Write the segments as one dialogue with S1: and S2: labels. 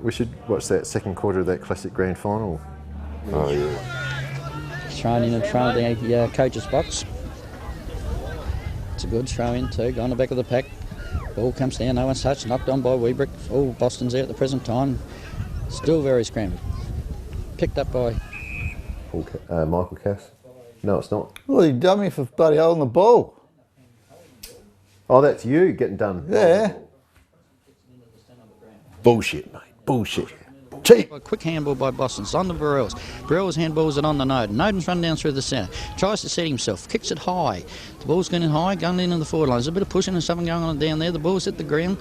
S1: We should watch that second quarter of that classic grand final.
S2: Oh, yeah.
S3: Thrown in front of the coach's box. It's a good throw in too, on the back of the pack. Ball comes down, no one's touched, knocked on by Weebrick. All Boston's there at the present time. Still very scrambled. Picked up by...
S1: Michael Cass. No, it's not.
S4: Well, he done me for bloody holding the ball.
S1: Oh, that's you getting done.
S4: Yeah.
S1: Bullshit, mate. Bullshit. Cheap.
S3: A quick handball by Boston. It's on the Barelds. Barelds handballs it on the Noden. Noden's run down through the centre. Tries to set himself. Kicks it high. The ball's going in high, going into the forward line. There's a bit of pushing and something going on down there. The ball's hit the ground.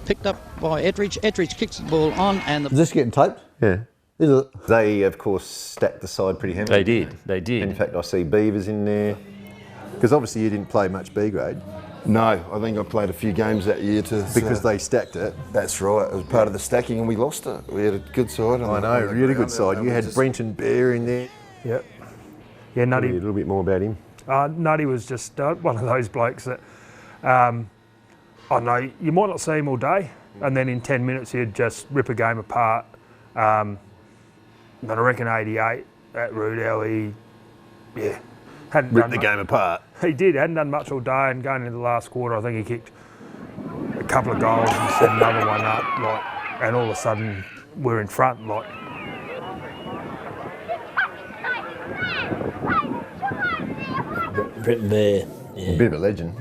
S3: Picked up by Ettridge. Ettridge kicks the ball on and...
S4: Is this getting taped?
S1: Yeah.
S4: Is it?
S1: They, of course, stacked the side pretty heavily.
S5: They did.
S1: In fact, I see Beavers in there. Because obviously you didn't play much B grade.
S2: No, I think I played a few games that year to...
S1: Because they stacked it.
S2: That's right. It was part of the stacking and we lost it. We had a good side.
S1: I know, really good side. You had Brenton Bear in there.
S6: Yep. Yeah, Nutty.
S1: A little bit more about him.
S6: Nutty was just one of those blokes that, I know, you might not see him all day, and then in 10 minutes he'd just rip a game apart. But I reckon 88 at Rudell, he hadn't
S1: ripped the game apart.
S6: He did, hadn't done much all day, and going into the last quarter, I think he kicked a couple of goals and set another one up, and all of a sudden we're in front,
S7: Brenton there.
S1: Yeah. A bit of a legend.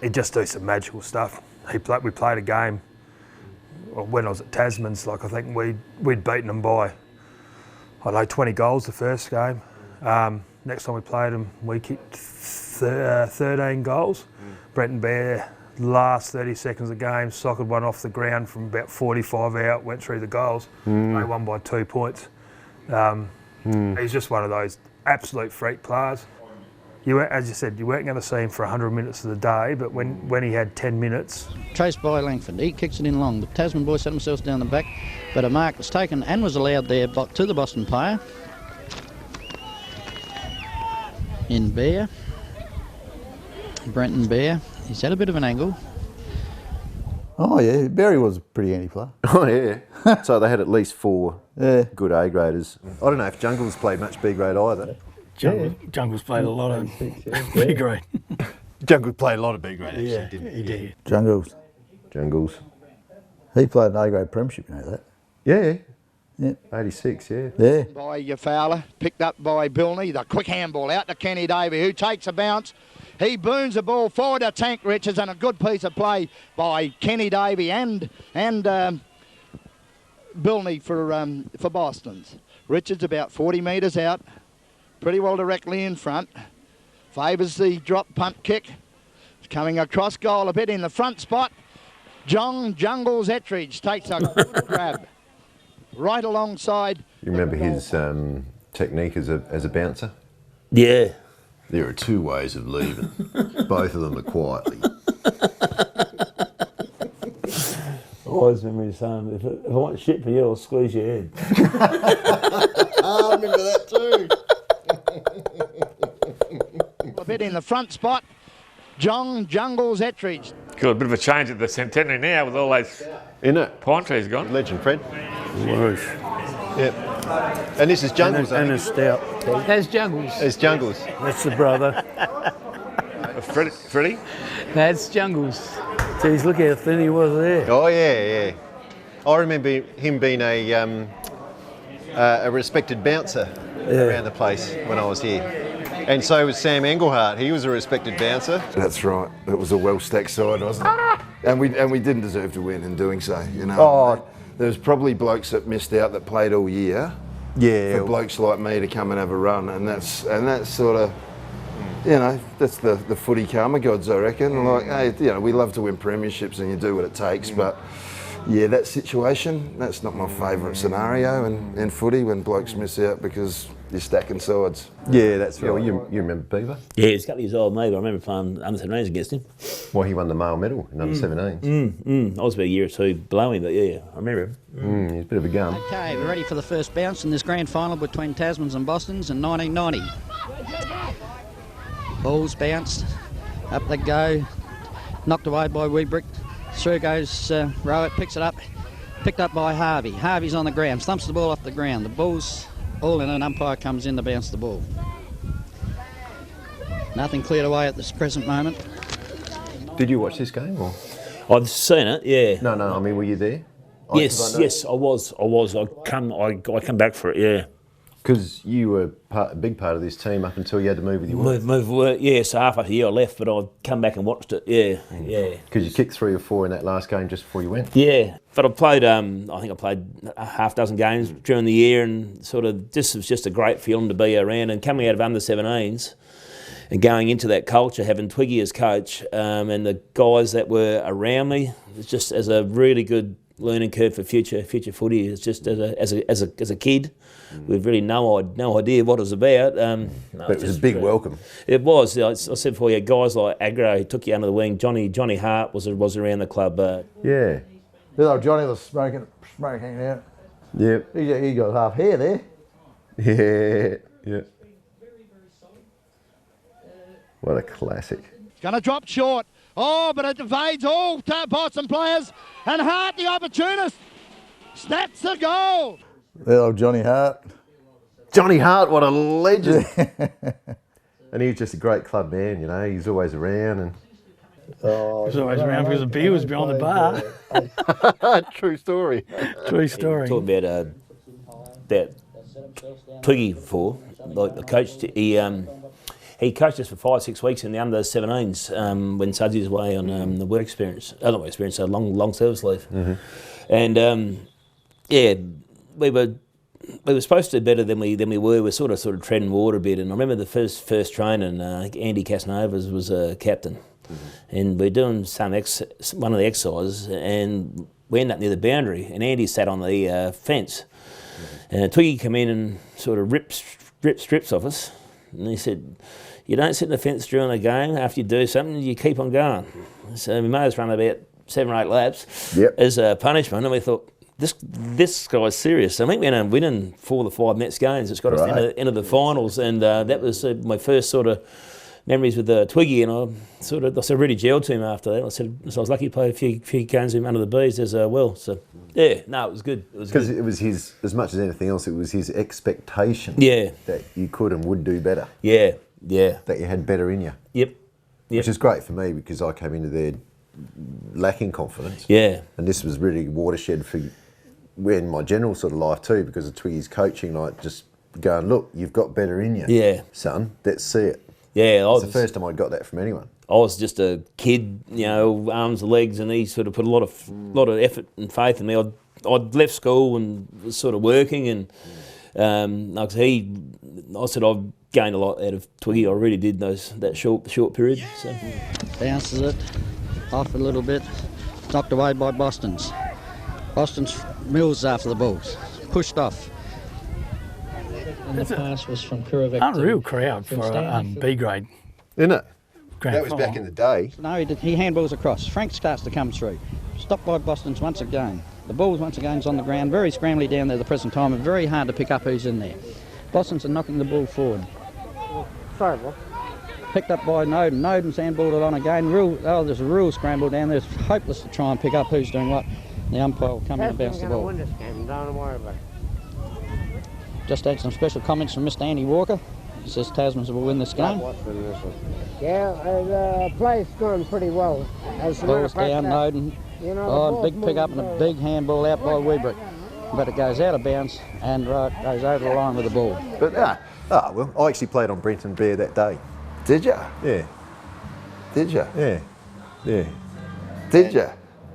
S6: He'd just do some magical stuff. We played a game when I was at Tasman's, I think we'd beaten them by, 20 goals the first game. Next time we played them, we kicked 13 goals. Brenton Bear, last 30 seconds of the game, socketed one off the ground from about 45 out, went through the goals. They won by 2 points. He's just one of those absolute freak players. As you said, you weren't going to see him for 100 minutes of the day, but when he had 10 minutes...
S3: Chased by Langford. He kicks it in long. The Tasman boys set themselves down the back, but a mark was taken and was allowed there to the Boston player. In Bear. Brenton Bear. He's had a bit of an angle.
S4: Oh, yeah. Barry was a pretty handy player.
S1: Oh, yeah. So they had at least 4 good A graders. I don't know if Jungles played much B grade either.
S7: Jungles played a lot of B grade.
S1: Jungles played a lot of B grade, actually, didn't he?
S7: He did.
S1: Jungles.
S4: He played an A grade premiership, you know that?
S1: Yeah. 86, yeah.
S4: Yeah.
S8: By Fowler, picked up by Bilney. The quick handball out to Kenny Davey, who takes a bounce. He booms the ball forward to Tank Richards, and a good piece of play by Kenny Davey and Bilney for Boston's. Richards about 40 metres out, pretty well directly in front. Favours the drop punt kick. It's coming across goal a bit in the front spot. Jungles Ettridge takes a good grab right alongside.
S1: You remember his technique as a bouncer?
S7: Yeah.
S1: There are 2 ways of leaving. Both of them are quietly.
S7: I always remember saying, if I want shit for you, I'll squeeze your head.
S1: I remember that too.
S8: A bit in the front spot. Jungles Ettridge.
S5: Cool, a bit of a change at the centenary now with all those pine trees gone.
S1: Legend, Fred.
S7: Whoosh.
S1: Yep. And this is Jungles,
S7: and a stout.
S9: That's Jungles.
S1: It's Jungles.
S7: That's the brother.
S5: Freddie?
S9: That's Jungles.
S7: Jeez, look how thin he was there.
S1: Oh, yeah. I remember him being a respected bouncer around the place when I was here. And so was Sam Engelhart. He was a respected bouncer.
S2: That's right. It was a well-stacked side, wasn't it? And we didn't deserve to win in doing so, you know.
S1: Oh.
S2: There's probably blokes that missed out that played all year.
S1: Yeah.
S2: For blokes like me to come and have a run, and that's sort of, you know, that's the footy karma gods, I reckon. Like, hey, you know, we love to win premierships and you do what it takes, but yeah, that situation, that's not my favourite scenario in footy when blokes miss out because you're stacking sides.
S1: Yeah, that's right. You remember Beaver?
S7: Yeah, he's a couple of years old, maybe. I remember playing under 17s against him.
S1: Well, he won the male medal in under 17s.
S7: I was about a year or two below him, but yeah, I remember him.
S1: He's a bit of a gun.
S3: Okay, we're ready for the first bounce in this grand final between Tasmans and Bostons in 1990. Balls bounced, up they go, knocked away by Weebrick. Through goes Rowett, picks it up, picked up by Harvey. Harvey's on the ground, slumps the ball off the ground. The ball's all in, an umpire comes in to bounce the ball. Nothing cleared away at this present moment.
S1: Did you watch this game? Or?
S7: I've seen it, yeah.
S1: No, I mean, were you there?
S7: Yes, I was. I come back for it, yeah.
S1: Because you were a big part of this team up until you had to move with your work.
S7: Move work, yeah. So half a year I left, but I've come back and watched it, yeah.
S1: Because you kicked 3 or 4 in that last game just before you went.
S7: Yeah, but I played. I think I played a half dozen games during the year, and sort of this was just a great feeling to be around. And coming out of under 17s, and going into that culture, having Twiggy as coach, and the guys that were around me, it's just as a really good learning curve for future footy. It's just as a kid, we've really no idea what it was about.
S1: But it was a big welcome.
S7: It was. I said before, yeah, guys like Agro who took you under the wing. Johnny Hart was around the club.
S1: Yeah.
S4: Johnny was smoking out.
S1: Yep.
S4: He got half hair there.
S1: Yeah. What a classic.
S8: It's going to drop short. Oh, but it evades all Boston players. And Hart, the opportunist, snaps the goal.
S4: Johnny Hart.
S1: Johnny Hart, what a legend. And he was just a great club man, you know. He's always around. And
S9: He was always around because the beer was behind the bar.
S1: True story.
S9: True story.
S7: Talking about that Twiggy before, like the coach, he coached us for 5-6 weeks in the under 17s when Sudsy was away on the work experience, long service leave, and we were supposed to do better than we were. We're sort of treading water a bit. And I remember the first training, Andy Casanova was a captain, and we're doing one of the exercises, and we ended up near the boundary, and Andy sat on the fence, and Twiggy came in and sort of ripped strips off us, and he said, "You don't sit in the fence during a game. After you do something, you keep on going." So we made us run about 7 or 8 laps as a punishment, and we thought, this guy's serious. I think we done 4 of the 5 next games. It's got us into the finals, and that was my first sort of memories with Twiggy, and I really gelled to him after that. I was lucky to play a few games with him under the bees as well. So it was good.
S1: Because it was his, as much as anything else, it was his expectation that you could and would do better.
S7: Yeah.
S1: That you had better in you.
S7: Yep.
S1: Which is great for me because I came into there lacking confidence.
S7: Yeah.
S1: And this was really watershed for in my general sort of life too, because of Twiggy's coaching, like just going, look, you've got better in you.
S7: Yeah.
S1: Son, let's see it.
S7: Yeah.
S1: It's the first time I'd got that from anyone.
S7: I was just a kid, arms and legs, and he sort of put a lot of effort and faith in me. I'd left school and was sort of working, and I said I've gained a lot out of Twiggy. I really did that short period. So.
S3: Bounces it off a little bit, knocked away by Boston's. Boston's mills after the balls, pushed off. And the pass was from Kurovec.
S9: Unreal crowd for a B grade.
S1: Isn't it?
S9: Grand
S1: that was
S9: final.
S1: Back in the day.
S3: No, he handballs across. Frank starts to come through. Stopped by Boston's once again. The ball's once again is on the ground, very scrambly down there at the present time, and very hard to pick up who's in there. Boston's are knocking the ball forward.
S10: Sorry, boy.
S3: Picked up by Noden. Noden's handballed it on again. There's a real scramble down there. It's hopeless to try and pick up who's doing what. The umpire will come in and bounce the ball.
S10: Win this game. Don't worry about it.
S3: Just had some special comments from Mr. Andy Walker. He says Tasmans will win this game.
S10: Yeah, the play's going pretty well.
S3: Ball's down, Noden. Big pick up and a big handball out by Weebrick. But it goes out of bounds and goes over the line with the ball.
S1: But well, I actually played on Brenton Bear that day.
S2: Did you?
S1: Yeah.
S2: Did you?
S1: Yeah.
S2: Did you?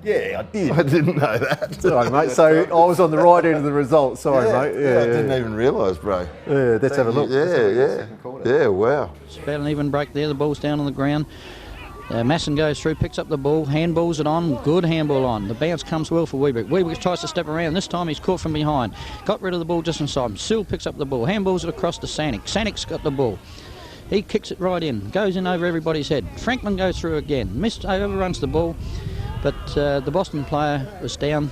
S1: Yeah, I did.
S2: I didn't know that.
S1: Sorry, mate. So I was on the right end of the result. Sorry, mate.
S2: Yeah, I didn't even realise, bro.
S1: Yeah, let's have a look.
S2: Yeah, wow.
S3: It's about an even break there. The ball's down on the ground. Masson goes through, picks up the ball, handballs it on, good handball on. The bounce comes well for Weebrick. Weebrick tries to step around. This time he's caught from behind. Got rid of the ball just inside him. Sewell picks up the ball, handballs it across to Sanick. Sanick's got the ball. He kicks it right in, goes in over everybody's head. Franklin goes through again, overruns the ball, but the Boston player was down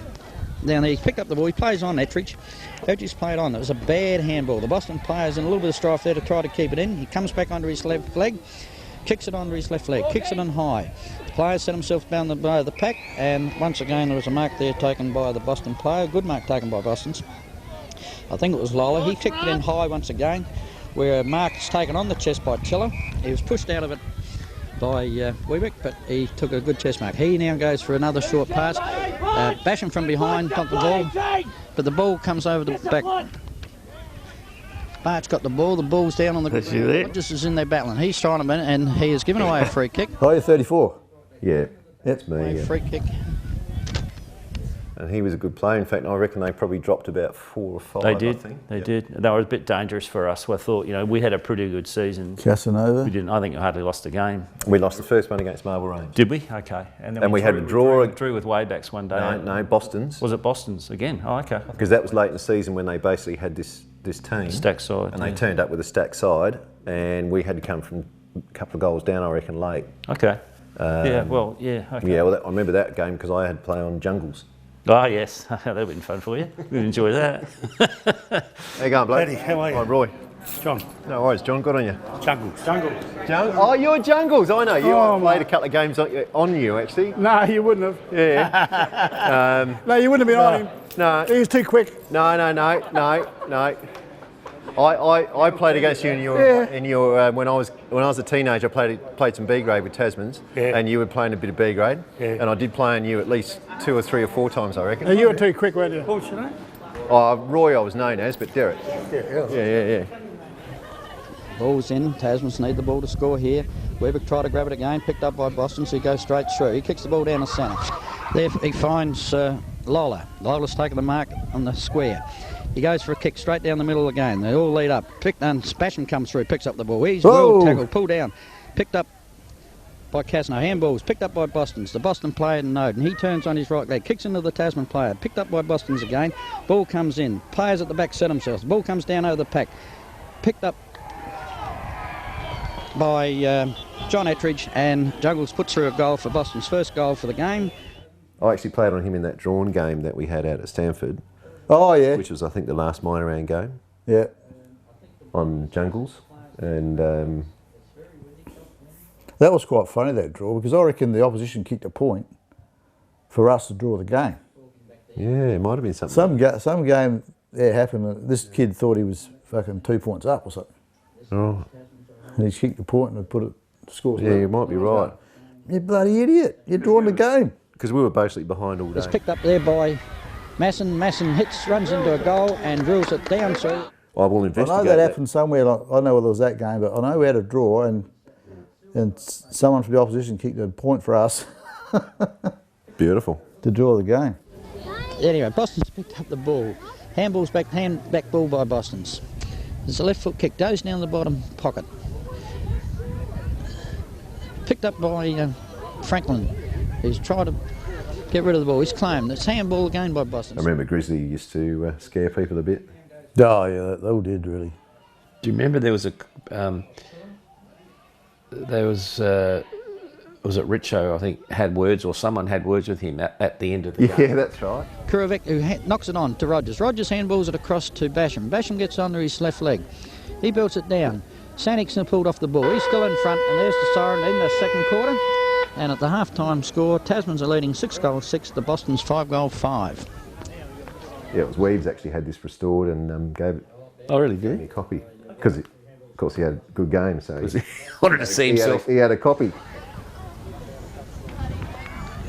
S3: there. He picked up the ball, he plays on Ettridge. Ettridge played on. It was a bad handball. The Boston player's in a little bit of strife there to try to keep it in. He comes back onto his left leg, kicks it onto his left leg, kicks it on high. The player set himself down the pack, and once again there was a mark there taken by the Boston player. Good mark taken by Boston's. I think it was Lola. He kicked it in high once again, where Mark's taken on the chest by Chiller. He was pushed out of it by Weebrick, but he took a good chest mark. He now goes for another short pass. Basham from behind, got the ball, but the ball comes over the back. Bart's got the ball's down on the ground. Rogers is in there battling. He's trying to win, and he has given away a free kick.
S4: Oh, you're 34?
S1: Yeah, that's me. Yeah.
S3: Free kick.
S1: And he was a good player. In fact, I reckon they probably dropped about 4 or 5.
S7: They did.
S1: I think.
S7: They did. They were a bit dangerous for us. I thought, we had a pretty good season.
S4: Casanova?
S7: We didn't. I think we hardly lost a game.
S1: We lost the first one against Marble Range.
S7: Did we? Okay. And then
S1: we had a draw.
S7: Drew with Waybacks one day.
S1: No, Boston's.
S7: Was it Boston's again? Oh, okay.
S1: Because that was late in the season when they basically had this team.
S7: Stack side.
S1: And they turned up with a stack side, and we had to come from a couple of goals down, I reckon, late.
S7: Okay. Okay.
S1: Yeah, well, I remember that game because I had to play on Jungles.
S7: Oh, yes. That would have been fun for you. We'd enjoy that.
S1: How you going, Blake?
S9: Eddie, how are you?
S1: Hi, Roy.
S9: John.
S1: No worries, John. Good on you.
S9: Jungles.
S1: Oh, you're Jungles. I know you. I played a couple of games on you, actually.
S9: No, you wouldn't have.
S1: Yeah.
S9: No, you wouldn't have been on him.
S1: No.
S9: He was too quick.
S1: No. I played against you in your when I was a teenager. I played some B grade with Tasmans, and you were playing a bit of B grade, and I did play on you at least 2 or 3 or 4 times, I reckon.
S9: No, you were too quick, weren't you? What's your name?
S1: Roy, I was known as, but Derek. Yeah.
S3: Ball's in. Tasmans need the ball to score here. Weber tried to grab it again, picked up by Boston, so he goes straight through. He kicks the ball down the centre. There he finds Lola. Lola's taken the mark on the square. He goes for a kick straight down the middle again. They all lead up. Spasham comes through, picks up the ball. He's well tackled, pulled down. Picked up by Casno. Handballs, picked up by Boston's. The Boston player Noden. He turns on his right leg, kicks into the Tasman player. Picked up by Boston's again. Ball comes in. Players at the back set themselves. Ball comes down over the pack. Picked up by John Ettridge, and Jungles puts through a goal for Boston's first goal for the game.
S1: I actually played on him in that drawn game that we had out at Stanford.
S4: Oh, yeah.
S1: Which was, I think, the last minor round game.
S4: Yeah.
S1: On Jungles. And
S4: that was quite funny, that draw, because I reckon the opposition kicked a point for us to draw the game.
S1: Yeah, it might have been something.
S4: Some game there happened, this kid thought he was fucking 2 points up or something.
S1: Oh.
S4: And he kicked the point and put it, scores.
S1: Yeah, you might be right.
S4: You bloody idiot, you're drawing the game.
S1: Because we were basically behind all day.
S3: It's picked up there by Masson. Masson runs into a goal and drills it down. So
S1: I will investigate.
S4: I know that happened somewhere. Like, I don't know whether it was that game, but I know we had a draw and someone from the opposition kicked a point for us.
S1: Beautiful.
S4: To draw the game.
S3: Anyway, Boston's picked up the ball. Handball's back ball by Boston's. There's a left foot kick, goes down the bottom pocket. Picked up by Franklin, who's tried to get rid of the ball. He's claimed. It's handball again by Boston.
S1: I remember Grizzly used to scare people a bit.
S4: Oh, yeah, they all did, really.
S11: Do you remember there was a... was it Richo, I think, had words, or someone had words with him at the end of the game?
S1: Yeah, that's right.
S3: Kurovec, who knocks it on to Rogers. Rogers handballs it across to Basham. Basham gets under his left leg. He belts it down. Sanik's pulled off the ball. He's still in front, and there's the siren in the second quarter. And at the half-time score, Tasmans are leading 6-6 to Boston's 5-5.
S1: Yeah, it was Weaves actually had this restored and gave it.
S11: Oh, really?
S1: Gave me a copy because, of course, he had a good game, so
S11: he wanted to see himself.
S1: He had a copy.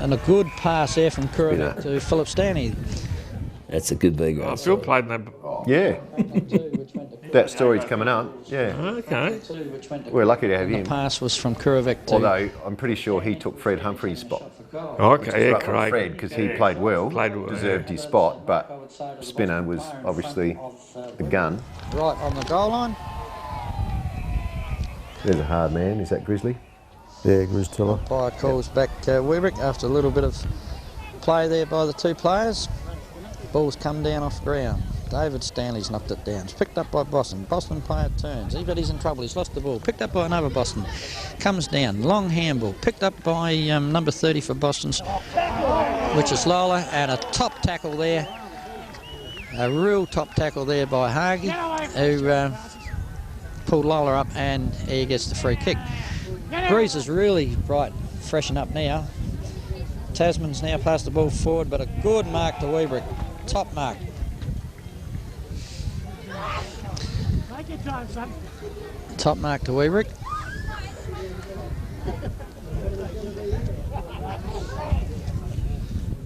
S3: And a good pass there from Kurovec to Philip Stanley.
S7: That's a good big one.
S5: Phil played in that.
S1: Yeah. That story's coming up. Yeah.
S5: Okay.
S1: We're lucky to have him.
S3: The pass was from Kurovec to...
S1: Although I'm pretty sure he took Fred Humphrey's spot.
S5: Okay, yeah, correct.
S1: Fred, because he played well, deserved his spot, but Spinner was obviously the gun.
S3: Right on the goal line.
S1: There's a hard man. Is that Grizzly?
S4: Yeah, Grizz Tiller.
S3: Umpire calls back Webrick after a little bit of play there by the two players. Ball's come down off ground. David Stanley's knocked it down. It's picked up by Boston. Boston player turns. He's in trouble. He's lost the ball. Picked up by another Boston. Comes down. Long handball. Picked up by number 30 for Boston's, which is Lola, and a top tackle there. A real top tackle there by Hage, who pulled Lola up, and he gets the free kick. Breeze is really right, freshen up now. Tasman's now passed the ball forward, but a good mark to Webrick. Top mark. Top mark to Webrick.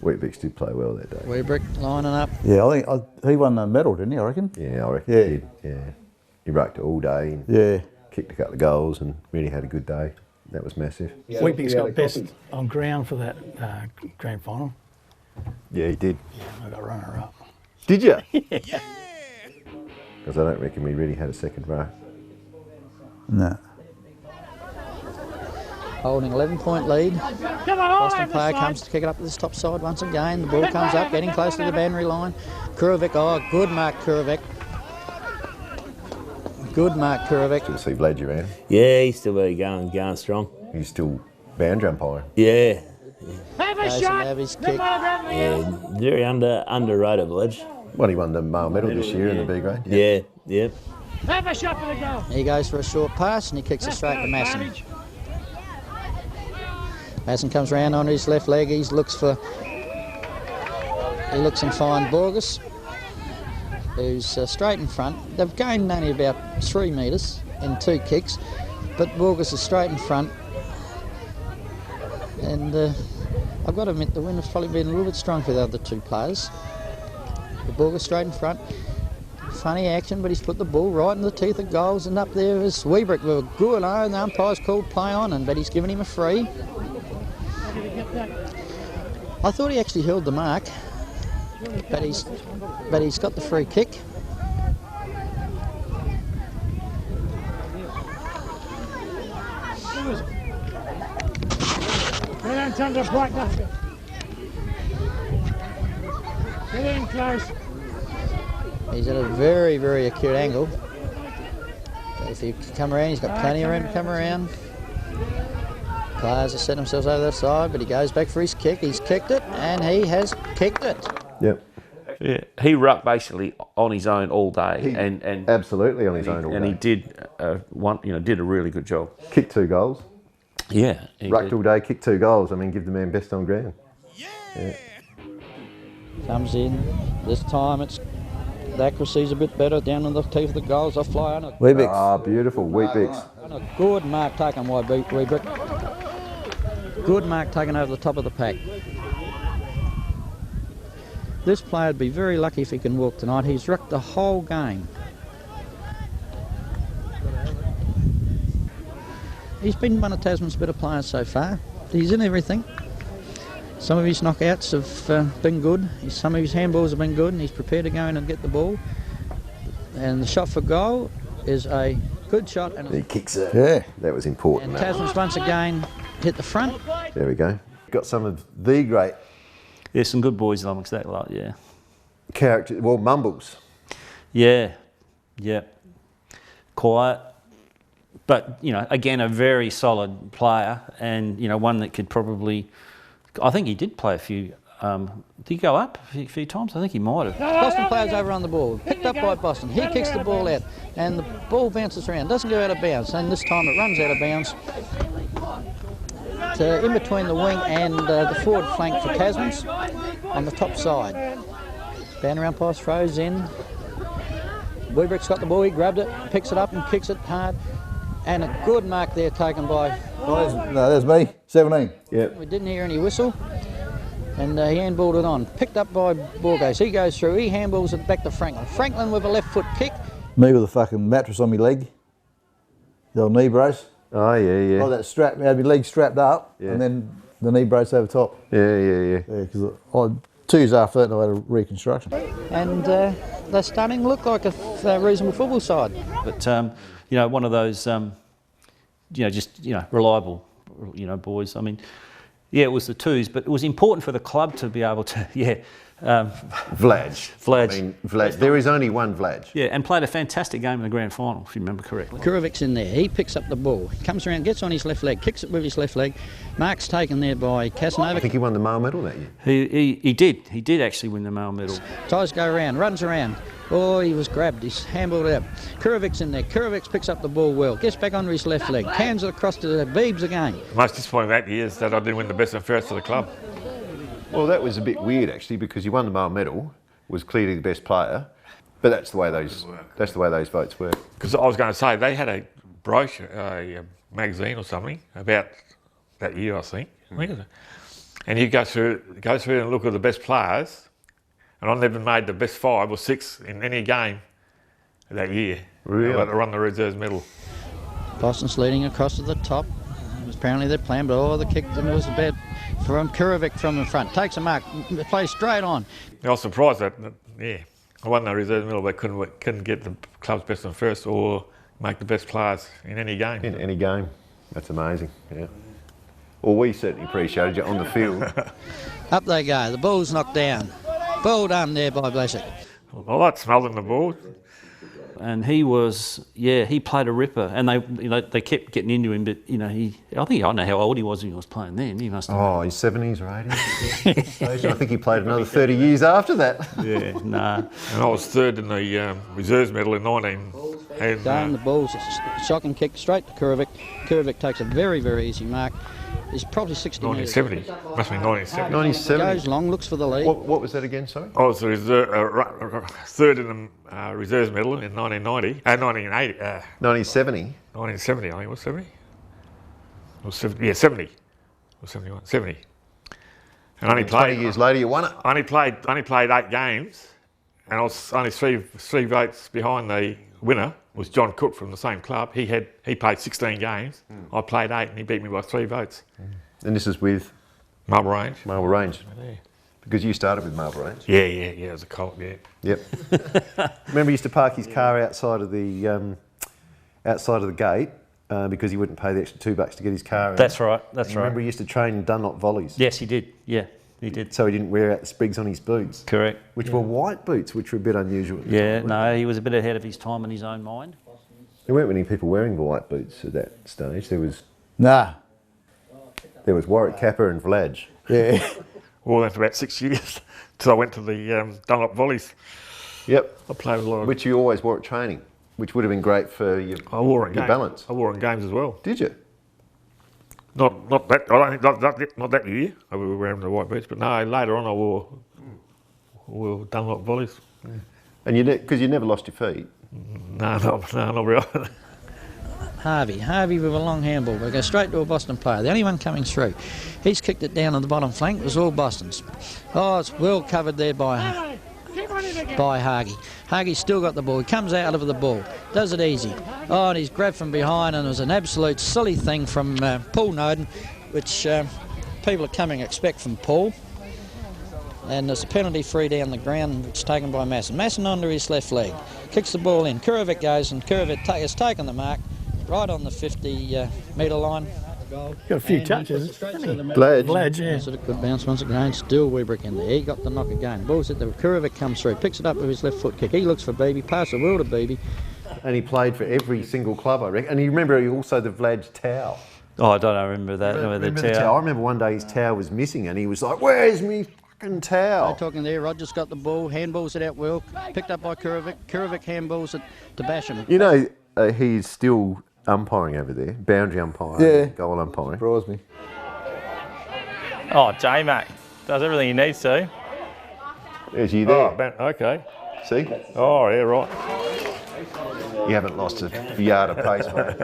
S1: Weet-Bix did play well that day.
S3: Webrick lining up.
S4: Yeah, I think he won the medal, didn't he, I reckon?
S1: Yeah, I reckon
S4: Yeah.
S1: he did. Yeah. He raked it all day and
S4: Yeah.
S1: kicked a couple of goals and really had a good day. That was massive.
S9: Weet-Bix got best on ground for that grand final.
S1: Yeah, he did.
S9: I got runner-up.
S1: Did you?
S9: Yeah.
S1: Because I don't reckon we really had a second row.
S4: No.
S3: Holding 11-point lead. Boston player comes to kick it up to this top side once again. The ball comes up, getting close to the boundary line. Kurovec, oh, good mark, Kurovec. Good mark, Kurovec.
S1: Still see Vladge around.
S7: Yeah, he's still going strong.
S1: He's still boundary umpiring.
S7: Yeah.
S3: His kick.
S7: Yeah, very underrated, Vladge.
S1: Well, he won the male medal this year in the B grade.
S7: Yeah, yeah.
S10: Have a shot for the goal.
S3: He goes for a short pass and he kicks it straight to Masson. Masson comes round on his left leg. He looks and finds Borges, who's straight in front. They've gained only about 3 metres in 2 kicks, but Borges is straight in front. And I've got to admit, the wind has probably been a little bit strong for the other 2 players. The Borges straight in front. Funny action, but he's put the ball right in the teeth of goals, and up there is Webrick with a good and the umpire's called play on, but he's given him a free. I thought he actually held the mark, but he's got the free kick.
S10: Get in close.
S3: He's at a very, very acute angle. So if he can come around, he's got plenty of room to come around. Players have set themselves over that side, but he goes back for his kick. He's kicked it, and he has kicked it.
S1: Yep.
S11: Yeah, he rucked basically on his own all day, and
S1: absolutely on his own all day.
S11: And he did did a really good job.
S1: Kicked 2 goals.
S11: Yeah,
S1: rucked all day, kicked 2 goals. I mean, give the man best on ground. Yeah.
S3: Comes in. This time the accuracy's a bit better down in the teeth of the goals. I fly on it.
S4: Weet-Bix.
S1: Ah, beautiful. Weet-Bix.
S3: And a good mark taken by Webrick. Good mark taken over the top of the pack. This player would be very lucky if he can walk tonight. He's rucked the whole game. He's been one of Tasman's better players so far. He's in everything. Some of his knockouts have been good. Some of his handballs have been good, and he's prepared to go in and get the ball. And the shot for goal is a good shot. And
S1: he kicks it.
S4: Yeah.
S1: That was important.
S3: And Tasman's once again hit the front.
S1: There we go. Got some of the great...
S12: There's some good boys amongst that lot, yeah.
S1: Character, well, Mumbles.
S12: Yeah, yeah. Quiet. But, again, a very solid player, and, one that could probably... I think he did play a few... did he go up a few times? I think he might have.
S3: Boston players over on the ball. Picked up by Boston. He kicks the ball out, and the ball bounces around. Doesn't go out of bounds, and this time it runs out of bounds. In between the wing and the forward flank for Tasmans on the top side. Boundary umpire throws in. Webrick's got the ball. He grabbed it, picks it up, and kicks it hard. And a good mark there taken by...
S4: No, there's me, 17.
S1: Yep.
S3: We didn't hear any whistle, and he handballed it on. Picked up by Borges. He goes through, he handballs it back to Franklin. Franklin with a left foot kick.
S4: Me with a fucking mattress on my leg. The old knee brace.
S1: Oh, yeah, yeah.
S4: Oh, that strap, I had my leg strapped up, and then the knee brace over top.
S1: Yeah.
S4: Because 2 years after that, I had a reconstruction.
S3: And they're starting to look like a reasonable football side.
S12: But, one of those, reliable you know, boys. I mean, yeah, it was the twos, but it was important for the club to be able to,
S1: Vladge.
S12: Vladge.
S1: I mean, Vladge. There is only one Vladge.
S12: Yeah, and played a fantastic game in the grand final, if you remember correctly.
S3: Kurovec's in there. He picks up the ball. He comes around, gets on his left leg, kicks it with his left leg. Mark's taken there by Casanova.
S1: I think he won the male medal that year.
S12: He did. He did actually win the male medal.
S3: Ties go around, runs around. Oh, he was grabbed. He's handballed out. Kurovec's in there. Kurovec picks up the ball well. Gets back onto his left leg. Hands it across to the Beebs again.
S5: The most disappointing that year is that I didn't win the best and fairest of the club.
S1: Well, that was a bit weird actually, because you won the male medal, was clearly the best player, but that's the way those votes work.
S5: Because I was going to say they had a brochure, a magazine or something about that year, I think. And you go through and look at the best players, and I never made the best 5 or 6 in any game that year.
S1: Really?
S5: But they won the reserves medal.
S3: Boston's leading across to the top. It was apparently their plan, but the kick was bad from Kurovec from the front. Takes a mark, plays straight on.
S5: I was surprised that, I won the reserves medal, but couldn't get the club's best and first or make the best players in any game.
S1: In any game. That's amazing, yeah. Well, we certainly appreciated you on the field.
S3: Up they go. The ball's knocked down. Well done there by Blessett.
S5: I like smelling the ball.
S12: And he was, he played a ripper, and they kept getting into him, but I don't know how old he was when he was playing then. He must have.
S1: Oh, his 70s or 80s. I think he played another 30 years after that.
S12: Yeah, nah.
S5: And I was third in the reserves medal in 19.
S3: Down the ball's a shocking kick straight to Kurovec. Kurovec takes a very, very easy mark. He's probably 60 metres.
S5: 1970. Must be 1970.
S1: 1970.
S3: Goes long, looks for the lead.
S1: What was that again, sorry?
S5: I was third in the reserves medal in 1990. 1980.
S1: 1970.
S5: 1970, I think it was 70. It was 70. Yeah, 70. Or 71. 70. And only
S1: 20 years later, you won it.
S5: I only played 8 games, and I was only three votes behind the winner. Was John Cook from the same club. He played 16 games. I played 8, and he beat me by 3 votes.
S1: And this is with
S5: Marble Range.
S1: Marble Range.
S5: Yeah.
S1: Because you started with Marble Range.
S5: Yeah. It was a cult. Yeah.
S1: Yep. Remember, he used to park his car outside of the gate because he wouldn't pay the extra $2 to get his car in.
S12: That's right. That's right.
S1: Remember, he used to train in Dunlop volleys.
S12: Yes, he did. Yeah, he did.
S1: So he didn't wear out the sprigs on his boots.
S12: Correct.
S1: Which were white boots, which were a bit unusual.
S12: Yeah, no, he was a bit ahead of his time in his own mind.
S1: There weren't many people wearing white boots at that stage. There was Warwick Kappa and Vladge.
S4: Yeah.
S5: Well, that's about 6 years till I went to the Dunlop volleys.
S1: Yep.
S5: I played a lot of.
S1: Which you always wore at training, which would have been great for your balance.
S5: I wore it in games as well.
S1: Did you?
S5: Not that. I don't think not that year. I was wearing the white boots, but no. Later on, I wore Dunlop volleys.
S1: Yeah. And because you never lost your feet.
S5: No, not really.
S3: Harvey with a long handball. They go straight to a Boston player, the only one coming through. He's kicked it down on the bottom flank. It was all Boston's. Oh, it's well covered there by Hage. Hage's still got the ball. He comes out of the ball, does it easy. Oh, and he's grabbed from behind, and it was an absolute silly thing from Paul Noden, which people are coming to expect from Paul. And there's a penalty free down the ground, which is taken by Masson. Masson onto his left leg, kicks the ball in. Kurovec goes, and Kurovec has taken the mark right on the 50-metre line.
S9: Got a few touches.
S1: Vladge,
S9: yeah.
S3: Sort of good bounce once again. Still Webrick in there. He got the knock again. Ball's at the Kurovec comes through, picks it up with his left foot kick. He looks for Beebe, pass the wheel to Beebe.
S1: And he played for every single club, I reckon. And you remember also the Vladge towel.
S12: Oh, I don't remember that.
S1: Remember the towel? I remember one day his towel was missing, and he was like, "Where's me fucking towel?"
S3: They're talking there. Rogers got the ball, handballs it out well, picked up by Kurovec. Kurovec handballs it to Basham.
S1: You know, he's still umpiring over there, boundary umpiring, goal umpiring.
S4: Surprised me.
S13: Oh, J-Mac does everything he needs to.
S1: There's you there.
S5: Oh, okay.
S1: See?
S5: Oh, yeah, right.
S1: You haven't lost a yard of pace, mate.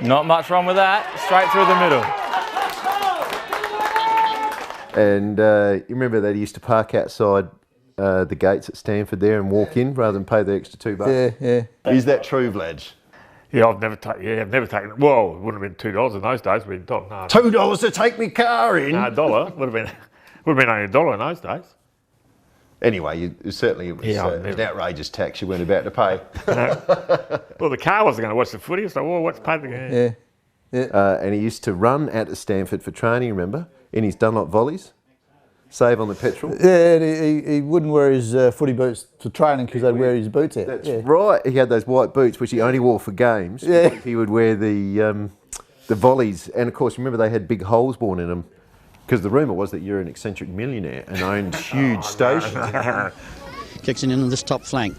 S13: Not much wrong with that. Straight through the middle.
S1: And you remember that he used to park outside the gates at Stanford there and walk in rather than pay the extra $2.
S4: Yeah.
S1: Is that true, Vladge?
S5: Yeah, I've never taken. Well, it wouldn't have been $2 in those days. No.
S1: $2 to take me car in.
S5: No, $1 would have Would have been only $1 in those days.
S1: Anyway, it was an outrageous tax you weren't about to pay.
S5: Well, the car wasn't going to watch the footy, so what's paid the game?
S1: Yeah. And he used to run out to Stanford for training, remember, in his Dunlop volleys, save on the petrol.
S4: Yeah, and he wouldn't wear his footy boots for training because they'd wear his boots out.
S1: That's right. He had those white boots, which he only wore for games.
S4: Yeah.
S1: He would wear the volleys, and of course, remember they had big holes worn in them. Because the rumour was that you're an eccentric millionaire and owned huge stations.
S3: Kicks it into this top flank.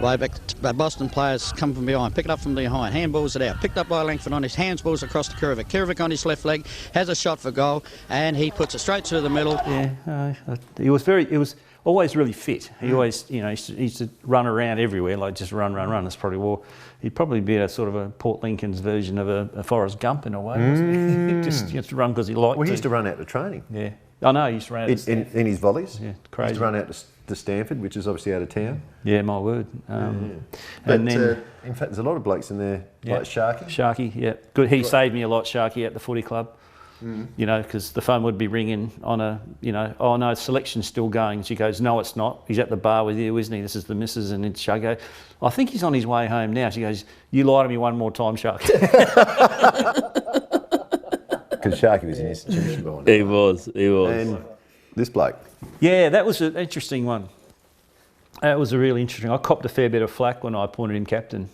S3: Way back, Boston players come from behind, pick it up from behind, handballs it out, picked up by Langford on his handsballs across to Kurovec. Kurovec on his left leg has a shot for goal, and he puts it straight through the middle.
S12: Yeah, he was always really fit. He always, he used to run around everywhere, like just run. That's probably war. He'd probably be a sort of a Port Lincoln's version of a Forrest Gump in a way. Wasn't he? He used to run because he liked to.
S1: Well, he used to run out to training.
S12: Yeah. I know, he used to run out
S1: in his volleys.
S12: Yeah, crazy.
S1: He used to run out to Stanford, which is obviously out of town.
S12: Yeah, my word.
S1: But
S12: and then,
S1: in fact, there's a lot of blokes in there, like Sharky.
S12: Sharky, yeah. Good. He saved me a lot, Sharky, at the footy club. Because the phone would be ringing on oh no, selection's still going. She goes, no, it's not. He's at the bar with you, isn't he? This is the missus. And then Sharky goes, I think he's on his way home now. She goes, you lie to me one more time, Sharky.
S1: Because Sharky was an institution behind
S7: it. He was.
S1: And this bloke.
S12: Yeah, that was an interesting one. That was a really interesting. I copped a fair bit of flack when I appointed him captain.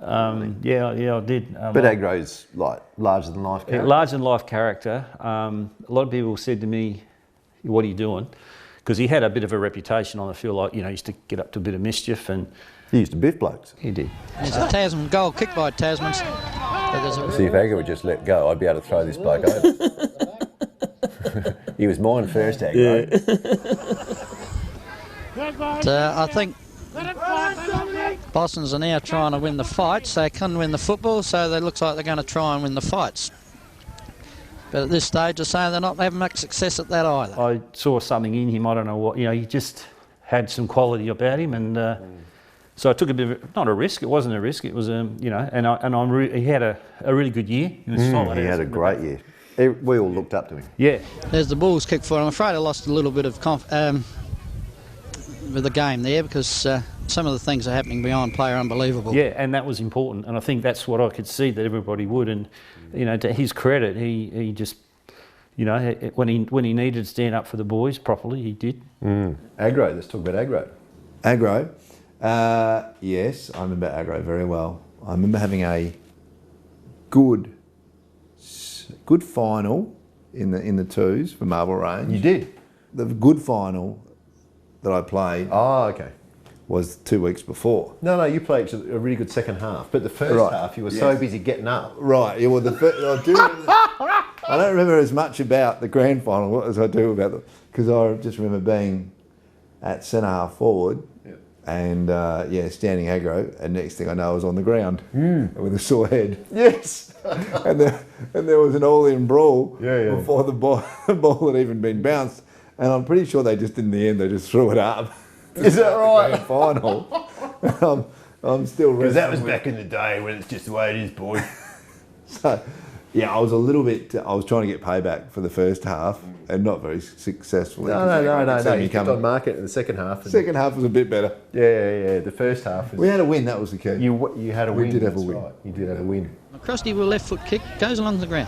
S12: Yeah, I did.
S1: But Agro's like larger than life character.
S12: Larger than life character. A lot of people said to me, "What are you doing?" Because he had a bit of a reputation on the field, like he used to get up to a bit of mischief, and
S1: he used to biff blokes.
S12: He did.
S3: There's a Tasman goal kicked by Tasmans.
S1: See, if Agro would just let go, I'd be able to throw this bloke over. He was mine first, Agro.
S3: Yeah. I think Boston's are now trying to win the fights. They couldn't win the football, so it looks like they're going to try and win the fights. But at this stage, they're saying they're not having much success at that either.
S12: I saw something in him. I don't know what. He just had some quality about him, and so I took a bit of not a risk. It wasn't a risk. It was he had a really good year. He was solid.
S1: He had a great year. We all looked up to him.
S12: Yeah.
S3: There's the Bulls kick for it. I'm afraid I lost a little bit of with the game there because some of the things are happening beyond play are unbelievable.
S12: Yeah, and that was important, and I think that's what I could see that everybody would. And to his credit, he just when he needed to stand up for the boys properly, he did.
S1: Agro. Let's talk about Agro.
S14: Agro. Yes, I remember Agro very well. I remember having a good final in the twos for Marble Range.
S1: You did?
S14: The good final that I played was 2 weeks before.
S1: No, you played a really good second half, but the first half you were so busy getting up.
S14: Right, yeah, well, I don't remember as much about the grand final as I do about because I just remember being at centre half forward and standing aggro, and next thing I know I was on the ground with a sore head.
S1: Yes.
S14: and there was an all-in brawl before the ball had even been bounced. And I'm pretty sure they just, in the end, they just threw it up.
S1: Is that right?
S14: Final. I'm still.
S1: Because that was back in the day when it's just the way it is, boy.
S14: So, I was a little bit. I was trying to get payback for the first half, and not very successfully.
S1: No. You kept on market in the second half.
S14: The second half was a bit better.
S1: Yeah. The first half.
S14: We had a win. That was the key.
S1: You had a win.
S14: We did have a win.
S1: Right. You did have a win.
S3: Crusty with a left foot kick, goes along the ground.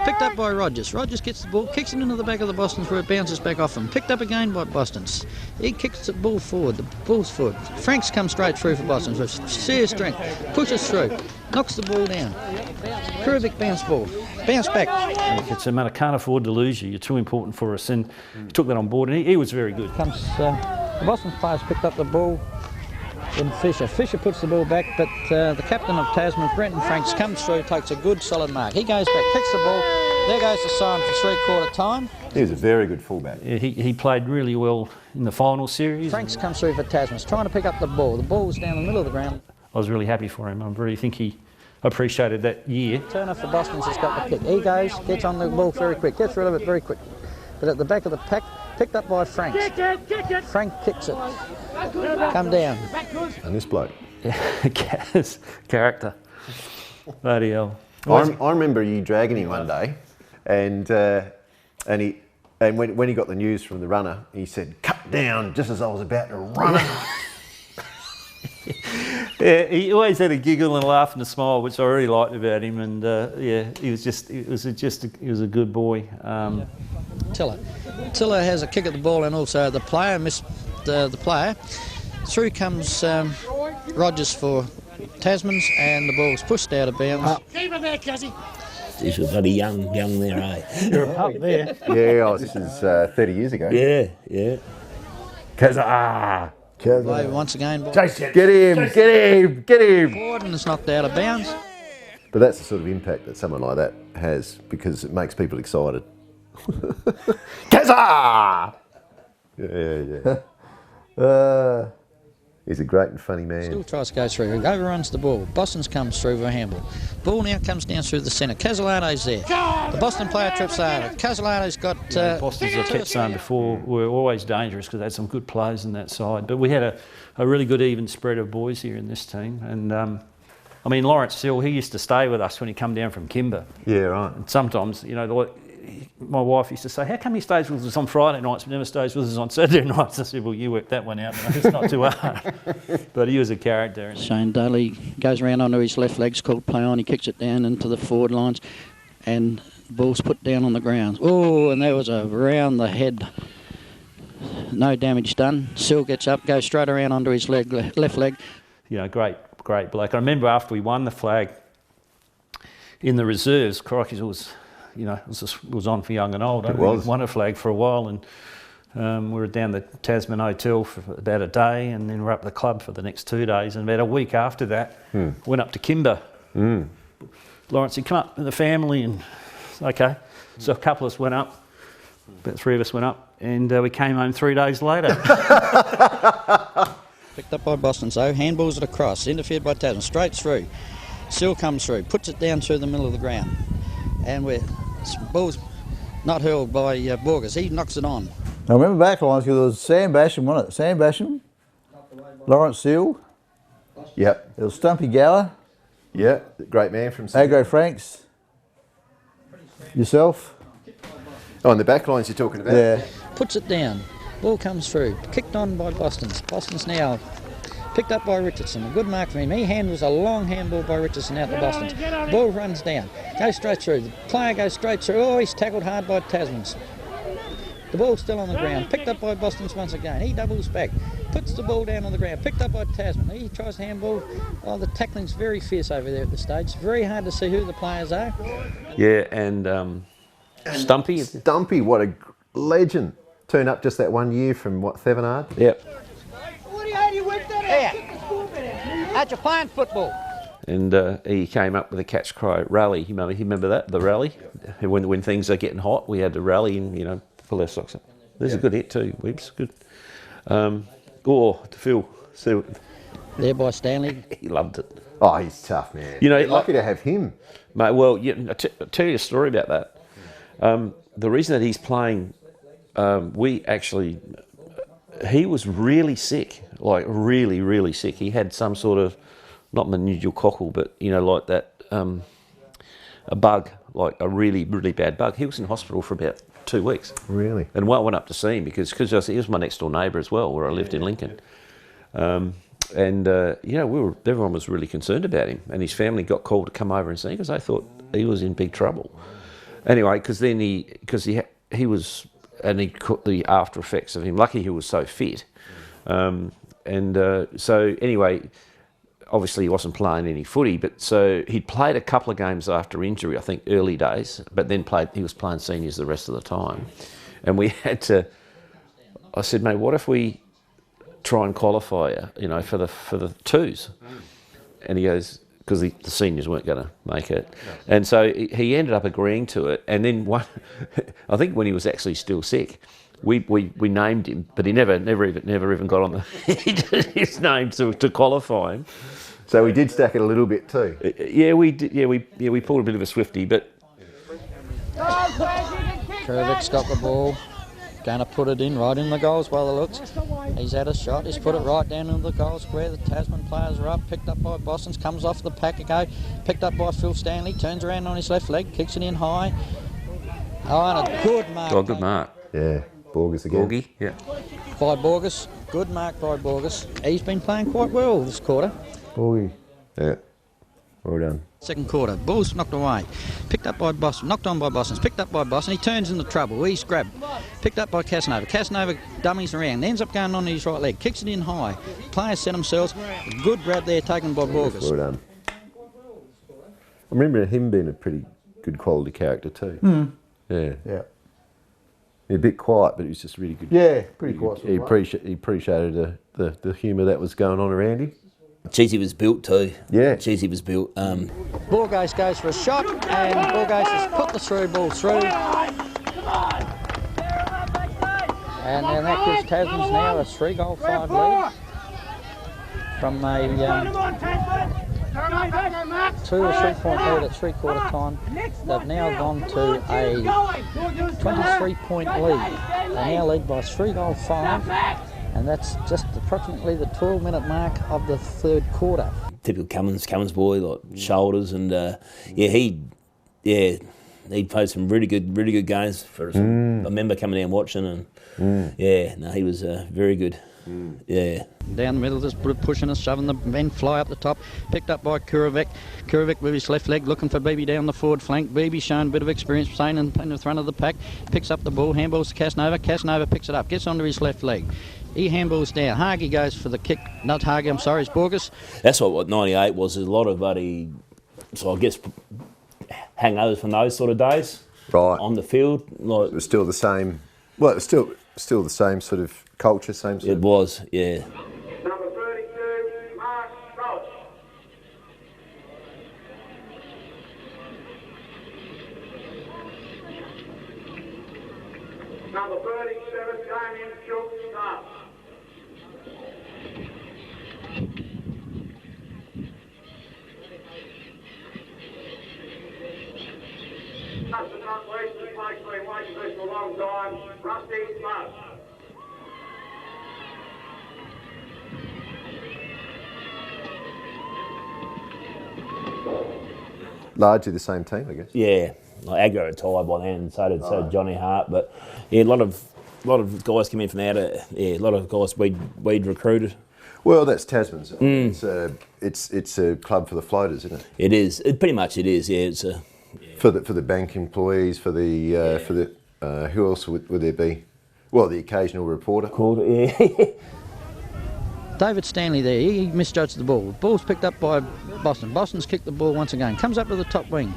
S3: Picked up by Rogers. Rogers gets the ball, kicks it into the back of the Bostons where it bounces back off him. Picked up again by Bostons. He kicks the ball forward. The ball's forward. Franks comes straight through for Bostons with sheer strength. Pushes through. Knocks the ball down. Kurovec bounce ball. Bounce back.
S12: It's a matter, can't afford to lose you. You're too important for us. And he took that on board, and he was very good.
S3: Comes the Boston players picked up the ball. Then Fisher puts the ball back, but the captain of Tasman, Brenton Franks, comes through, takes a good solid mark. He goes back, kicks the ball. There goes the siren for three-quarter time.
S1: He was a very good fullback.
S12: Yeah, he played really well in the final series.
S3: Franks comes through for Tasman, trying to pick up the ball. The ball was down the middle of the ground.
S12: I was really happy for him. I really think he appreciated that year.
S3: Turner for Boston's has got the kick. He goes, gets on the ball very quick, gets rid of it very quick. But at the back of the pack, picked up by Franks. Frank kicks it. Come down.
S1: And this bloke.
S12: Character. Bloody hell.
S1: I remember you dragging him one day, and And when he got the news from the runner, he said, "Cut down," just as I was about to run it.
S12: Yeah, he always had a giggle and a laugh and a smile, which I really liked about him. And he was a good boy.
S3: Tiller has a kick at the ball, and also the player missed the player. Through comes Rogers for Tasmans, and the ball's pushed out of bounds.
S10: Keep it there, Cuzzy.
S7: This was bloody young there, eh?
S9: You're a pup there.
S1: Yeah, this is 30 years ago.
S7: Yeah.
S3: Play once again. Ball.
S1: Get him!
S3: Forward, and it's knocked out of bounds.
S1: But that's the sort of impact that someone like that has, because it makes people excited. Kazza! Yeah. He's a great and funny man.
S3: Still tries to go through. Overruns the ball. Boston's comes through for a handball. Ball now comes down through the centre. Casalado's there. The Boston player trips over. Casalado's got...
S12: Boston's, I kept saying before, were always dangerous because they had some good players in that side. But we had a really good even spread of boys here in this team. And, I mean, Lawrence Sill, he used to stay with us when he come down from Kimber.
S1: Yeah, right.
S12: And sometimes, you know, my wife used to say, "How come he stays with us on Friday nights but never stays with us on Saturday nights?" I said, "Well, you worked that one out. It's not too hard." But he was a character.
S3: Shane Daly goes around onto his left leg's called play on. He kicks it down into the forward lines, and the ball's put down on the ground. Oh, and there was a round the head. No damage done. Sill gets up, goes straight around onto his left leg.
S12: You know, great bloke. I remember after we won the flag in the reserves, crikey, it was on for young and old. We won a flag for a while, and we were down the Tasman Hotel for about a day, and then we're up at the club for the next 2 days. And about a week after that, went up to Kimber. Lawrence, he come up with the family, and okay. So a couple of us went up, about 3 of us went up, and we came home 3 days later. Picked up by Boston, so handballs it across, interfered by Tasman, straight through. Sill comes through, puts it down through the middle of the ground, and ball's not hurled by Borges. He knocks it on.
S4: I remember back lines because it was Sam Basham, wasn't it? Sam Basham, Lawrence Sill.
S1: Yep.
S4: It was Stumpy Gower.
S1: Yeah, great man from Sydney.
S4: Agro Franks. Yourself.
S1: Oh, and the back lines you're talking about?
S4: Yeah.
S3: Puts it down. Ball comes through. Kicked on by Boston's. Boston's now picked up by Richardson. A good mark for him. He handles a long handball by Richardson out to Boston's. Ball runs down. Goes straight through. The player goes straight through. Oh, he's tackled hard by Tasman's. The ball's still on the ground. Picked up by Boston's once again. He doubles back. Puts the ball down on the ground. Picked up by Tasman. He tries to handball. Oh, the tackling's very fierce over there at the stage. It's very hard to see who the players are.
S11: Yeah, and Stumpy.
S1: Stumpy, what a legend. Turned up just that 1 year from, Thevenard?
S11: Yep.
S3: Out you're playing football.
S11: And he came up with a catch cry rally. You remember that, the rally? When things are getting hot, we had to rally and, pull our socks up. There's a good hit too, Weeps, good. To Phil. So,
S3: there by Stanley.
S11: He loved it.
S1: Oh, he's tough, man. You're lucky to have him.
S11: Mate, well, I'll tell you a story about that. The reason that he's playing, he was really sick, like really, really sick. He had some sort of, not meningococcal, but, like that, a bug, like a really, really bad bug. He was in hospital for about 2 weeks.
S1: Really?
S11: And I went up to see him because he was my next door neighbour as well, where I lived in Lincoln. Everyone was really concerned about him, and his family got called to come over and see him because they thought he was in big trouble. Anyway, because he was, and he caught the after effects of him. Lucky he was so fit. So anyway, obviously he wasn't playing any footy, but so he'd played a couple of games after injury, I think early days, but then he was playing seniors the rest of the time. And we had to, I said, mate, what if we try and qualify for the twos? And he goes, because the seniors weren't going to make it. And so he ended up agreeing to it. And then I think when he was actually still sick, we named him, but he never even got on his name to qualify him.
S1: So we did stack it a little bit too.
S11: Yeah, we did. Yeah, we pulled a bit of a Swifty, but.
S3: Kurovec's got the ball. Going to put it in right in the goals by the looks. He's had a shot. He's put it right down into the goal square. The Tasman players are up. Picked up by Boston's. Comes off the pack again. Picked up by Phil Stanley. Turns around on his left leg. Kicks it in high. Oh, and a good mark.
S11: Oh, good mark.
S1: Yeah, Borges again.
S11: Borgie, yeah.
S3: By Borges, good mark by Borges. He's been playing quite well this quarter.
S4: Boogie.
S1: Yeah, well done.
S3: Second quarter, ball's knocked away. Picked up by Boston, knocked on by Boston, picked up by Boston. He turns into trouble. He's grabbed. Picked up by Casanova. Casanova dummies around, ends up going on his right leg, kicks it in high. Players set themselves. Good grab there taken by Borges.
S1: Well done. I remember him being a pretty good quality character too.
S4: Mm.
S1: Yeah.
S4: Yeah.
S1: A bit quiet, but he was just really good.
S4: Yeah, pretty quiet.
S1: He appreciated the humour that was going on around him.
S7: Cheesy was built too.
S1: Yeah.
S7: Cheesy was built.
S3: Borges goes for a shot, and Borges has put the through ball through. And then that gives Tasman's now a 3-goal 5 lead from a 2 or 3 point lead at 3/4 time. They've now gone to a 23-point lead. They now lead by 3-goal 5. And that's just approximately the 12-minute mark of the third quarter.
S7: Typical Cummins boy, like shoulders, and he played some really good games for us. I remember coming down watching, and he was very good. Yeah.
S3: Down the middle, just pushing and shoving the men fly up the top. Picked up by Kurovec. Kurovec with his left leg, looking for Beebe down the forward flank. Beebe showing a bit of experience, staying in the front of the pack. Picks up the ball, handballs to Casanova. Casanova picks it up, gets onto his left leg. He handballs down. Hage goes for the kick. Not Hage, I'm sorry, it's Borges.
S7: That's what 98 was. There's a lot of so I guess hangovers from those sort of days.
S1: Right.
S7: On the field. Like,
S1: it was still the same. Well, it was still the same sort of culture, same sort
S7: It was, yeah.
S15: Number 32, Mark Crouch. Number 37, Damien Shook, start. Last but not least, the bloke's been waiting for this for a long time, Rusty Lowe.
S1: Largely the same team, I guess.
S7: Yeah, like Agro retired by then, and so did Johnny Hart. But yeah, a lot of guys came in from out of a lot of guys we'd recruited.
S1: Well, that's Tasman's. It's a club for the floaters, isn't it?
S7: It is. Pretty much it is. Yeah, it's a
S1: for the bank employees, for the who else would there be? Well, the occasional reporter.
S7: Yeah.
S3: David Stanley there, he misjudged the ball. Ball's picked up by Boston. Boston's kicked the ball once again. Comes up to the top wing.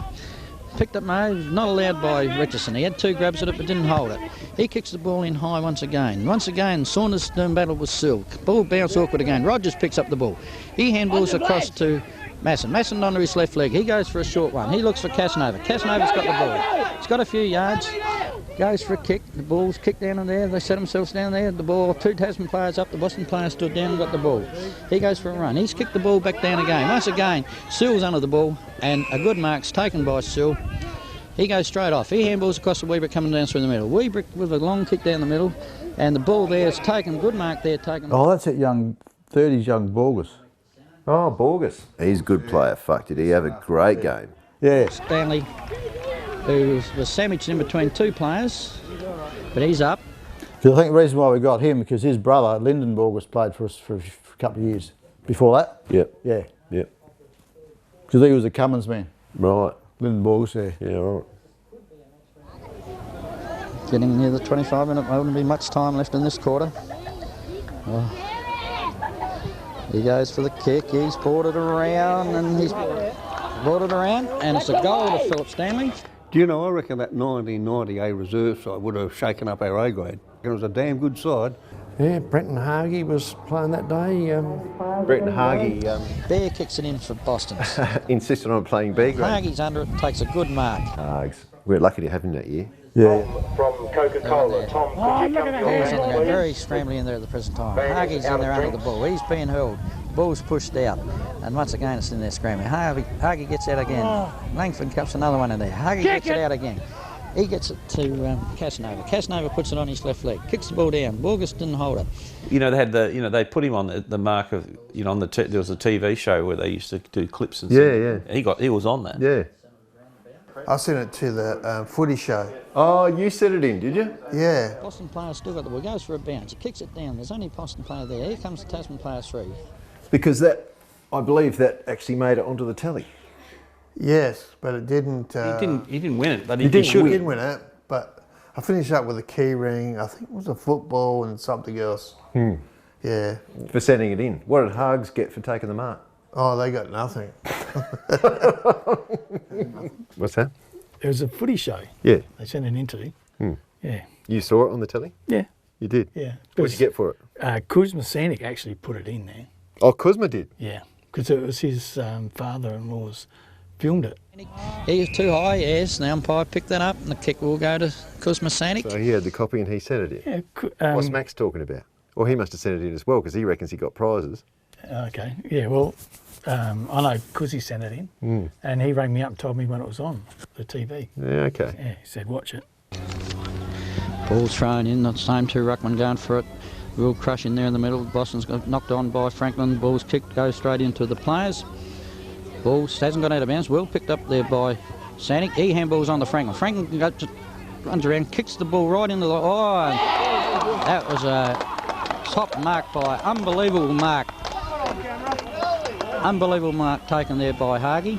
S3: Picked up not allowed by Richardson. He had 2 grabs at it but didn't hold it. He kicks the ball in high once again. Once again, Saunders doing battle with Silk. Ball bounce awkward again. Rogers picks up the ball. He handballs across to Masson. Masson onto his left leg. He goes for a short one. He looks for Casanova. Casanova's got the ball. He's got a few yards. Goes for a kick. The ball's kicked down in there. They set themselves down there. The ball, 2 Tasman players up. The Boston player stood down and got the ball. He goes for a run. He's kicked the ball back down again. Once again, Sewell's under the ball, and a good mark's taken by Sewell. He goes straight off. He handballs across to Weebrick coming down through the middle. Weebrick with a long kick down the middle, and the ball there is taken. Good mark there taken.
S4: Oh, that's that young 30s young Borges.
S1: Oh, Borges. He's a good player. Fuck, did he have a great game?
S4: Yeah.
S3: Stanley, who was sandwiched in between 2 players, but he's up.
S4: Because I think the reason why we got him, because his brother, Lyndon Borges, played for us for a couple of years. Before that?
S1: Yep.
S4: Yeah.
S1: Yep.
S4: Because he was a Cummins man.
S1: Right.
S4: Lyndon Borges, yeah.
S1: Yeah, right.
S3: Getting near the 25-minute, there wouldn't be much time left in this quarter. He goes for the kick, he's brought it around, and it's a goal to Philip Stanley.
S16: Do you know, I reckon that 1990 A reserve side would have shaken up our A grade. It was a damn good side.
S17: Yeah, Brenton Hage was playing that day.
S1: Brenton Hage
S3: Bear kicks it in for Boston.
S1: insisted on playing B grade.
S3: Hage's under it and takes a good mark.
S1: Hags. We're lucky to have him that year.
S4: Yeah.
S15: From Coca-Cola, Tom, could you come to your
S3: He's in there,
S15: man,
S3: very scrambly in there at the present time. Hage's in there under the ball. He's being hurled. Ball's pushed out. And once again, it's in there scrambling. Hage gets out again. Langford cups another one in there. Hage gets it out again. He gets it to Casanova. Casanova puts it on his left leg. Kicks the ball down. Borges didn't hold it.
S11: You know, they had they put him on the mark of, on there was a TV show where they used to do clips and
S1: yeah.
S11: He was on that.
S1: Yeah.
S4: I sent it to the footy show.
S1: Oh, you sent it in, did you?
S4: Yeah.
S3: Boston player still got the ball, goes for a bounce, he kicks it down, there's only a Boston player there, here comes the Tasman player through.
S1: Because that, I believe that actually made it onto the telly.
S4: Yes, but it didn't.
S12: He didn't win it, but
S4: he did win it. But I finished up with a key ring. I think it was a football and something else. Yeah.
S1: For sending it in. What did Hugs get for taking the mark?
S4: Oh, they got nothing.
S1: What's that?
S9: It was a footy show.
S1: Yeah.
S9: They sent it into. Yeah.
S1: You saw it on the telly?
S9: Yeah.
S1: You did?
S9: Yeah.
S1: What did you get for it?
S9: Kuzma Sanic actually put it in there.
S1: Oh, Kuzma did?
S9: Yeah, because it was his father-in-law's filmed it.
S3: He was too high, yes, the umpire picked that up and the kick will go to Kuzma Sanic.
S1: So he had the copy and he sent it in?
S9: Yeah.
S1: What's Max talking about? Well, he must have sent it in as well because he reckons he got prizes.
S9: Okay, yeah, well, I know Kuzzy sent it in and he rang me up and told me when it was on the TV.
S1: Yeah, okay.
S9: Yeah, he said watch it.
S3: Ball's thrown in, the same two ruckman going for it. Real crush in there in the middle. Boston's got knocked on by Franklin. Ball's kicked, goes straight into the players. Ball hasn't got out of bounds. Well picked up there by Sanic. He handballs on the Franklin. Franklin runs around, kicks the ball right into the... Oh, that was a top mark by... Unbelievable mark. Unbelievable mark taken there by Hage.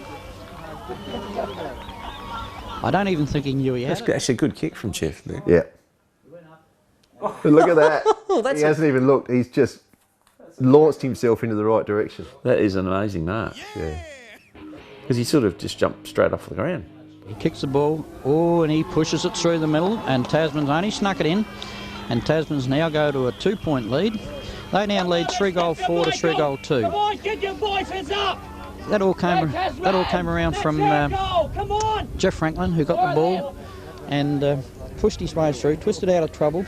S3: I don't even think he knew he had it.
S11: That's a good kick from Geoff there.
S1: Yeah. Look at that. He hasn't even looked. He's just launched himself into the right direction.
S11: That is an amazing mark.
S1: Yeah.
S11: Because he sort of just jumped straight off the ground.
S3: He kicks the ball, and he pushes it through the middle, and Tasman's only snuck it in, and Tasman's now go to a 2-point lead. They now lead 3-4 to 3-2.
S15: Come on, get your voices up!
S3: That all came around from Geoff Franklin, who got the ball and pushed his way through, twisted out of trouble,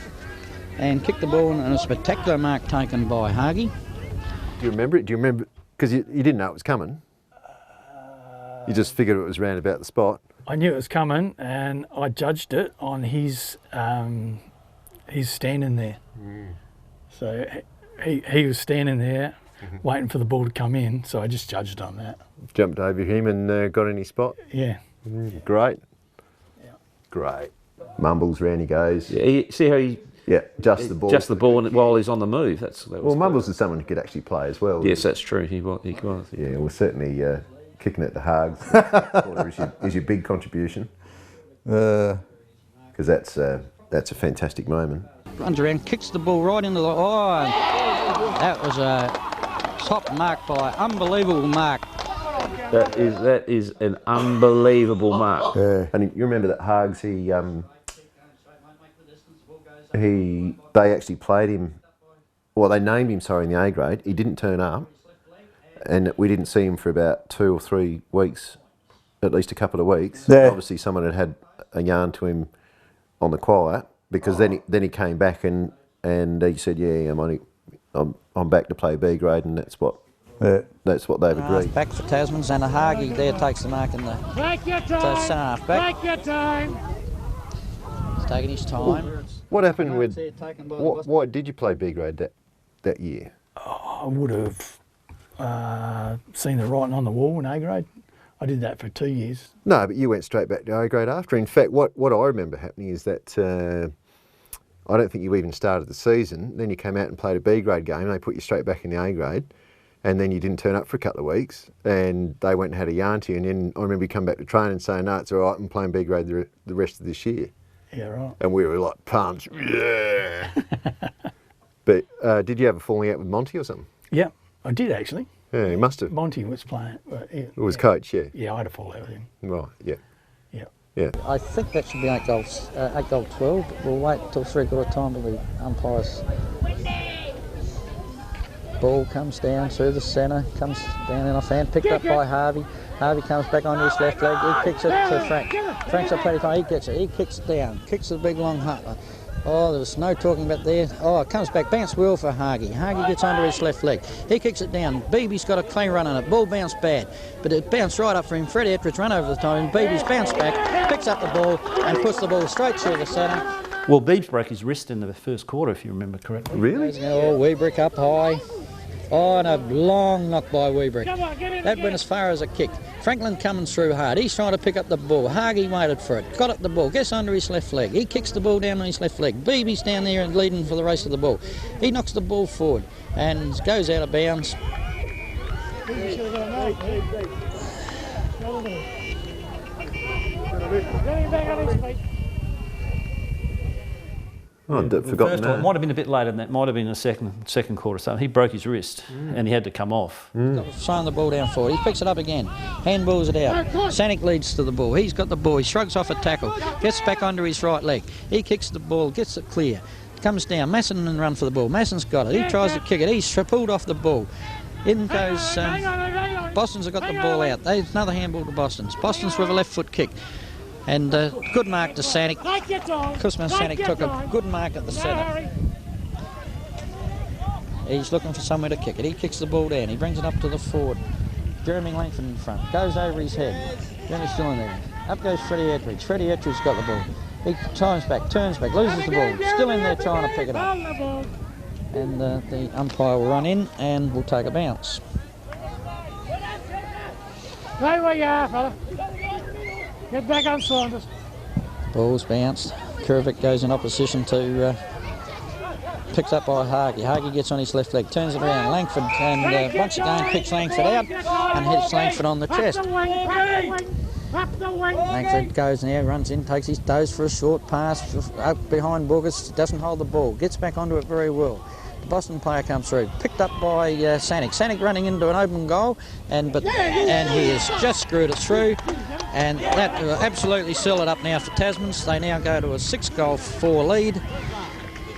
S3: and kicked the ball, and a spectacular mark taken by Hage.
S1: Do you remember it? Do you remember? Because you didn't know it was coming. You just figured it was round about the spot.
S9: I knew it was coming, and I judged it on his standing there. So he was standing there, waiting for the ball to come in. So I just judged on that.
S1: Jumped over him and got in his spot.
S9: Yeah.
S1: Great. Yeah. Great. Mumbles, round he goes.
S11: Yeah, see how he...
S1: Yeah, just the ball.
S11: Just the ball while he's on the move.
S1: Well, Mumbles is someone who could actually play as well.
S11: Yes, that's true. He was.
S1: Yeah, well, certainly kicking at the Hags is your big contribution. Because that's a fantastic moment.
S3: Runs around, kicks the ball right into the... Oh, that was a top mark by... Unbelievable mark.
S11: That is an unbelievable mark.
S1: Yeah. And you remember that Hags, they actually played him, well, they named him, sorry, in the A grade. He didn't turn up, and we didn't see him for about 2 or 3 weeks, at least a couple of weeks.
S4: Yeah.
S1: Obviously, someone had a yarn to him on the quiet, because then he came back and he said, "Yeah, I'm back to play B grade," and that's what they've agreed.
S3: Back for Tasman's, and a Hage there takes the mark in the centre half back.
S15: Take your time.
S3: He's taking his time.
S1: What happened with? Why did you play B grade that year?
S9: Oh, I would have seen the writing on the wall in A grade. I did that for 2 years.
S1: No, but you went straight back to A grade after. In fact, what I remember happening is that I don't think you even started the season. Then you came out and played a B grade game, and they put you straight back in the A grade, and then you didn't turn up for a couple of weeks, and they went and had a yarn to you. And then I remember you come back to train and saying, "No, it's all right, I'm playing B grade the rest of this year."
S9: Yeah, right.
S1: And we were like pumped. Yeah. But did you have a falling out with Monty or something?
S9: Yeah, I did actually.
S1: Yeah, he must have.
S9: Monty was playing.
S1: It was coach, yeah.
S9: Yeah, I had a fall out with him.
S1: Right, yeah.
S9: Yeah.
S1: Yeah.
S3: I think that should be 8 goals 12. We'll wait till 3/4 time till the umpires. Ball comes down through the centre, comes down in off hand, picked up by Harvey. Harvey comes back on his left leg, he kicks it to Frank. Frank's up plenty of time, he gets it, he kicks it down, kicks the big long hut. Oh, there was no talking about there. Oh, it comes back, bounce well for Hage. Hage gets under his left leg. He kicks it down. Beebe's got a clean run on it. Ball bounced bad, but it bounced right up for him. Fred Ettridge run over the time, and Beebe's bounced back, picks up the ball, and puts the ball straight through the centre.
S12: Well, Beebs broke his wrist in the first quarter, if you remember correctly.
S1: Really?
S3: Oh, Weebrick up high. Oh, and a long knock by Weebrick. That went as far as a kick. Franklin coming through hard. He's trying to pick up the ball. Hage waited for it. Got up the ball. Gets under his left leg. He kicks the ball down on his left leg. Beebe's down there and leading for the race of the ball. He knocks the ball forward and goes out of bounds.
S1: Oh, I'd forgotten that.
S12: It might have been a bit later than that. Might have been the second quarter. So he broke his wrist and he had to come off.
S3: Throwing the ball down forward. He picks it up again. Handballs it out. Sanic leads to the ball. He's got the ball. He shrugs off a tackle. Gets back under his right leg. He kicks the ball. Gets it clear. Comes down. Masson and run for the ball. Masson's got it. He tries to kick it. He's pulled off the ball. In goes... Boston's have got the ball out. There's another handball to Boston's. Boston's with a left foot kick. And good mark to Sanic. Kusma Sanic took a good mark at the centre. He's looking for somewhere to kick it. He kicks the ball down. He brings it up to the forward. Jeremy Langford in front. Goes over his head. Jeremy's still in there. Up goes Freddie Ettridge. Freddie Ettridge's got the ball. He turns back, loses the ball. Still in there trying to pick it up. And the umpire will run in and will take a bounce.
S10: Right where you are, fella. Get back on Saunders.
S3: Ball's bounced. Kurovec goes in opposition to... picked up by Hage. Hage gets on his left leg, turns it around. Langford, and once again picks Langford out and hits Langford on the chest. Langford goes now, runs in, takes his toes for a short pass, up behind Bourgas, doesn't hold the ball, gets back onto it very well. The Boston player comes through, picked up by Sanic. Sanic running into an open goal, and he has just screwed it through. And that will absolutely seal it up now for Tasmans. They now go to a 6-4 lead.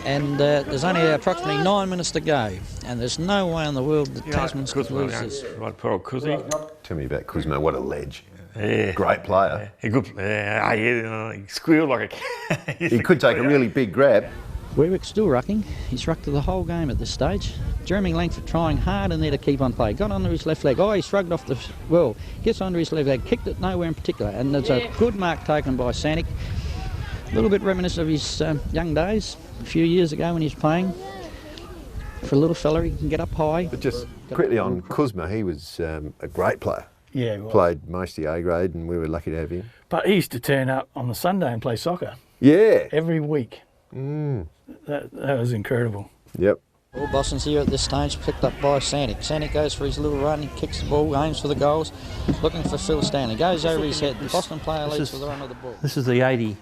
S3: And there's only approximately 9 minutes to go. And there's no way in the world that Tasmans could lose this.
S5: Right, poor old Kuzi.
S1: Tell me about Kuzma, what a ledge.
S5: Yeah.
S1: Great player.
S5: He squealed like a cat.
S1: He could take a really big grab.
S3: Weewick's still rucking. He's rucked the whole game at this stage. Jeremy Langford trying hard in there to keep on play. Got under his left leg. Oh, he shrugged off the... Well, gets under his left leg. Kicked it nowhere in particular. And there's a good mark taken by Sanic. A little bit reminiscent of his young days. A few years ago when he was playing. For a little fella, he can get up high.
S1: But just quickly on Kuzma, he was a great player.
S9: Yeah, he was.
S1: Played most of the A grade, and we were lucky to have him.
S9: But he used to turn up on the Sunday and play soccer.
S1: Yeah.
S9: Every week. That was incredible.
S1: Yep.
S3: All Boston's here at this stage, picked up by Sanic. Sanic goes for his little run, he kicks the ball, aims for the goals, looking for Phil Stanley. Goes over his head. The Boston player leads for the run of the ball.
S12: This is the 90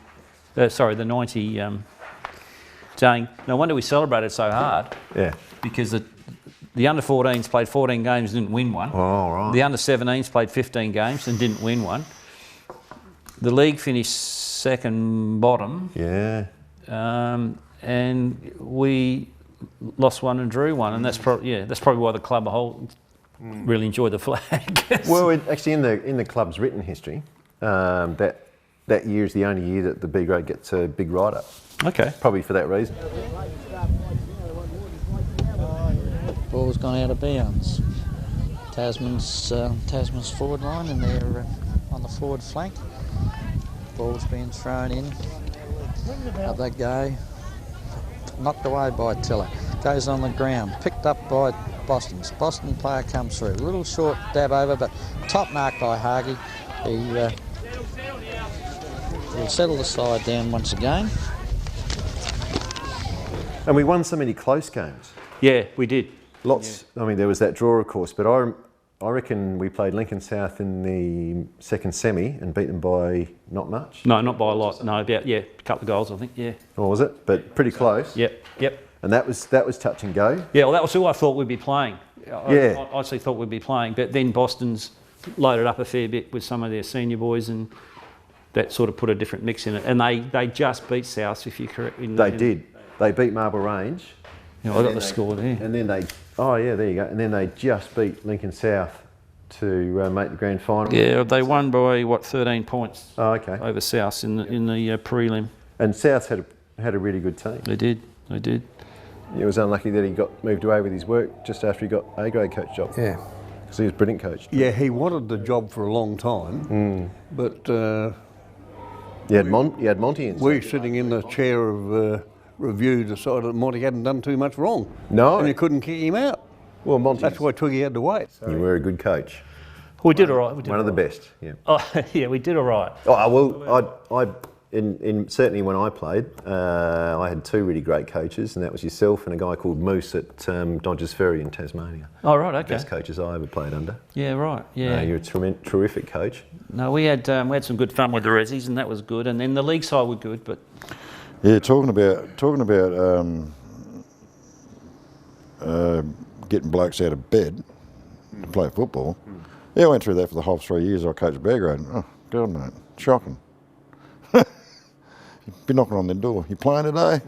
S12: saying, no wonder we celebrated so hard.
S1: Yeah.
S12: Because the under-14s played 14 games and didn't win one.
S1: Oh, right.
S12: The under-17s played 15 games and didn't win one. The league finished second bottom.
S1: Yeah.
S12: And we lost one and drew one, and that's probably why the club whole really enjoyed the flag.
S1: Well, actually, in the club's written history, that year is the only year that the B grade gets a big write-up.
S12: Okay.
S1: Probably for that reason.
S3: Ball's gone out of bounds. Tasman's forward line, and they're on the forward flank. Ball's being thrown in. Up they go. Knocked away by Tiller. Goes on the ground. Picked up by Boston's. Boston player comes through. A little short dab over, but top mark by Hage. He'll settle the side down once again.
S1: And we won so many close games.
S12: Yeah, we did.
S1: Lots. Yeah. I mean, there was that draw, of course, but I reckon we played Lincoln South in the second semi and beat them by not much.
S12: No, not by a lot. No, about a couple of goals, I think. Yeah.
S1: Or was it? But pretty close.
S12: Yep.
S1: And that was touch and go.
S12: Yeah, well, that was who I thought we'd be playing.
S1: I
S12: actually thought we'd be playing, but then Boston's loaded up a fair bit with some of their senior boys, and that sort of put a different mix in it. And they just beat South, if you're correct.
S1: They did. They beat Marble Range.
S12: Yeah, I got the score there.
S1: And then there you go. And then they just beat Lincoln South to make the grand final.
S12: Yeah, they won by 13 points.
S1: Oh, okay.
S12: Over South in the prelim.
S1: And South had a really good team.
S12: They did. It
S1: was unlucky that he got moved away with his work just after he got A grade coach job.
S16: Yeah.
S1: Because he was a brilliant coach.
S16: Yeah, he wanted the job for a long time, but
S1: you had Monty in.
S16: We sitting in the chair of review decided that Monty hadn't done too much wrong.
S1: No.
S16: And you couldn't kick him out.
S1: Well, Monty.
S16: That's why Twiggy had to wait.
S1: You were a good coach.
S12: We did all right.
S1: One of the best. Yeah.
S12: Oh, yeah, we did all right.
S1: Oh well, certainly when I played, I had 2 really great coaches, and that was yourself and a guy called Moose at Dodgers Ferry in Tasmania.
S12: Oh right, okay.
S1: Best coaches I ever played under.
S12: Yeah, right. Yeah.
S1: You're a terrific coach.
S12: No, we had some good fun with the Rezzies, and that was good. And then the league side were good, but
S18: yeah, talking about getting blokes out of bed to play football. Yeah, I went through that for the whole 3 years I coached B grade. Oh, God, mate, shocking. Be knocking on the door. You playing today?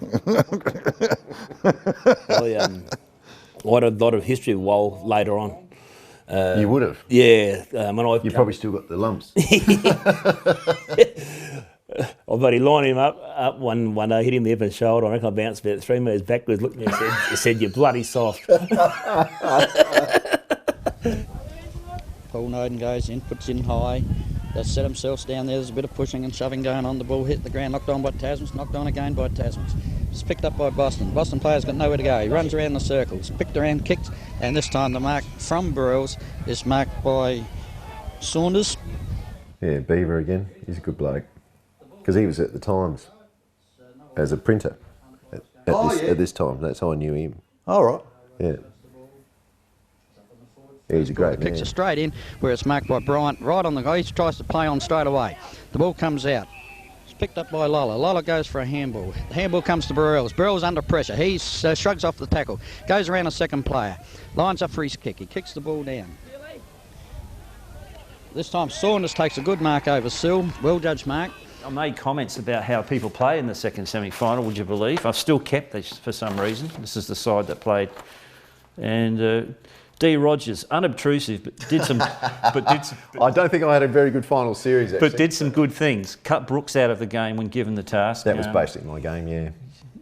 S7: I had a lot of history with Wal later on.
S1: You would have?
S7: Yeah.
S1: You probably still got the lumps.
S7: But he lined him up one day, hit him the Evans shoulder. I reckon I bounced about 3 metres backwards, looked at me and said, "You're bloody soft."
S3: Paul Noden goes in, puts in high. They set themselves down there. There's a bit of pushing and shoving going on. The ball hit the ground, knocked on by Tasmans, knocked on again by Tasmans. It's picked up by Boston. Boston player's got nowhere to go. He runs around the circles, picked around, kicked, and this time the mark from Barelds is marked by Saunders.
S1: Yeah, Beaver again. He's a good bloke. Because he was at the Times as a printer at this time. That's how I knew him.
S4: All right.
S1: Yeah. He's a great man.
S3: Kicks it straight in, where it's marked by Bryant, right on the guy. He tries to play on straight away. The ball comes out. It's picked up by Lola. Lola goes for a handball. The handball comes to Barelds. Barelds under pressure. He shrugs off the tackle. Goes around a second player. Lines up for his kick. He kicks the ball down. This time Saunders takes a good mark over Sill. Well judged mark.
S12: I made comments about how people play in the second semi-final, would you believe? I've still kept this for some reason. This is the side that played. And D. Rogers, unobtrusive, but did some...
S1: I don't think I had a very good final series, actually.
S12: But did some good things. Cut Brooks out of the game when given the task.
S1: That was basically my game, yeah.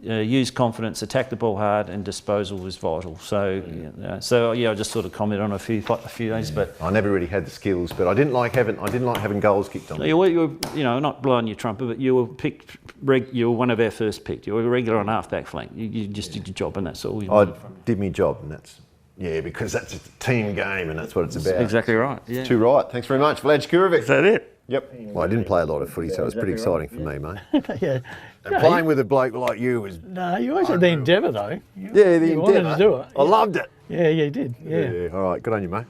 S12: Use confidence, attack the ball hard, and disposal was vital. So, I just sort of commented on a few days. But
S1: I never really had the skills, but I didn't like having goals kicked on me.
S12: You were not blowing your trumpet, but you were picked. You were one of our first picked. You were a regular on half-back flank. You just did your job, and that's all.
S1: I did my job, and that's because that's a team game, and that's what it's about.
S12: Exactly right. Yeah.
S1: Too right. Thanks very much, Vladge Kurovec.
S12: Is that it?
S1: Yep. Well, I didn't play a lot of footy, so it was pretty exciting for me, mate.
S9: Yeah.
S1: And playing with a bloke like you was...
S9: No, you always had the endeavour, though.
S1: Yeah, the endeavour.
S9: You wanted to do it.
S1: I loved it.
S9: Yeah, you did. Yeah.
S1: All right, good on you, mate.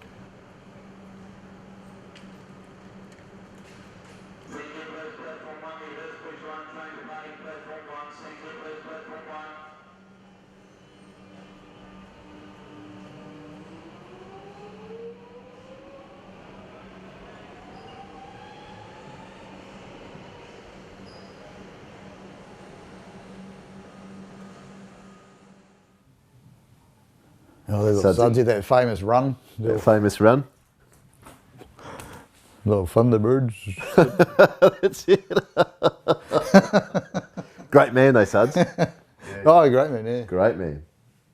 S4: Oh, they've got Sudsy, that famous run.
S1: That famous run.
S4: Little Thunderbirds.
S1: That's it. Great man, though, Suds.
S4: Oh, great man, yeah.
S1: Great man.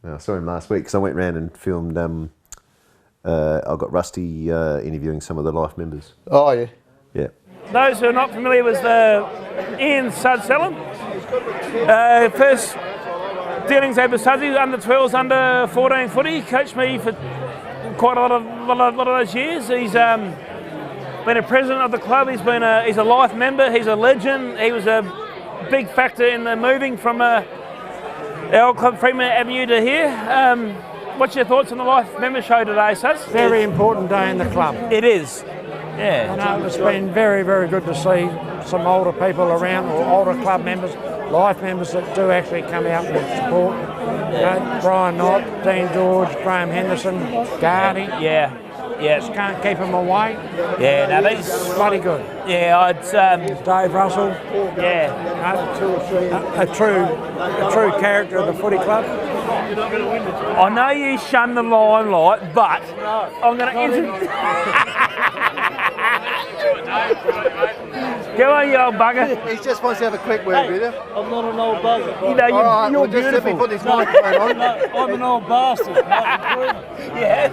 S1: I saw him last week because I went round and filmed. I got Rusty interviewing some of the Life members.
S4: Oh, yeah.
S1: Yeah.
S10: Those who are not familiar with Ian Sellen, first dealings over Sudsy, under 12s, under 14 footy. He coached me for quite a lot of those years. He's been a president of the club. He's a Life member. He's a legend. He was a big factor in the moving from our old club Freeman Avenue to here. What's your thoughts on the Life member show today, Suds? Very important day in the club. It is. Yeah.
S19: No, it's been very, very good to see some older people around, or older club members, Life members that do actually come out and support. You know, Brian Knott, Dean George, Graham Henderson, Gardy.
S10: Yeah.
S19: Just can't keep them away.
S10: Yeah, no, these
S19: bloody good.
S10: Yeah,
S19: Dave Russell.
S10: Yeah,
S19: a true character of the footy club.
S10: I know you shun the limelight, but I'm going to introduce. Go on, you old bugger.
S1: He just wants to have a quick word with you.
S20: I'm not an old bugger.
S10: You know, you're
S1: just
S10: beautiful.
S1: let me put this microphone on.
S20: No, I'm an old bastard.
S10: Yeah.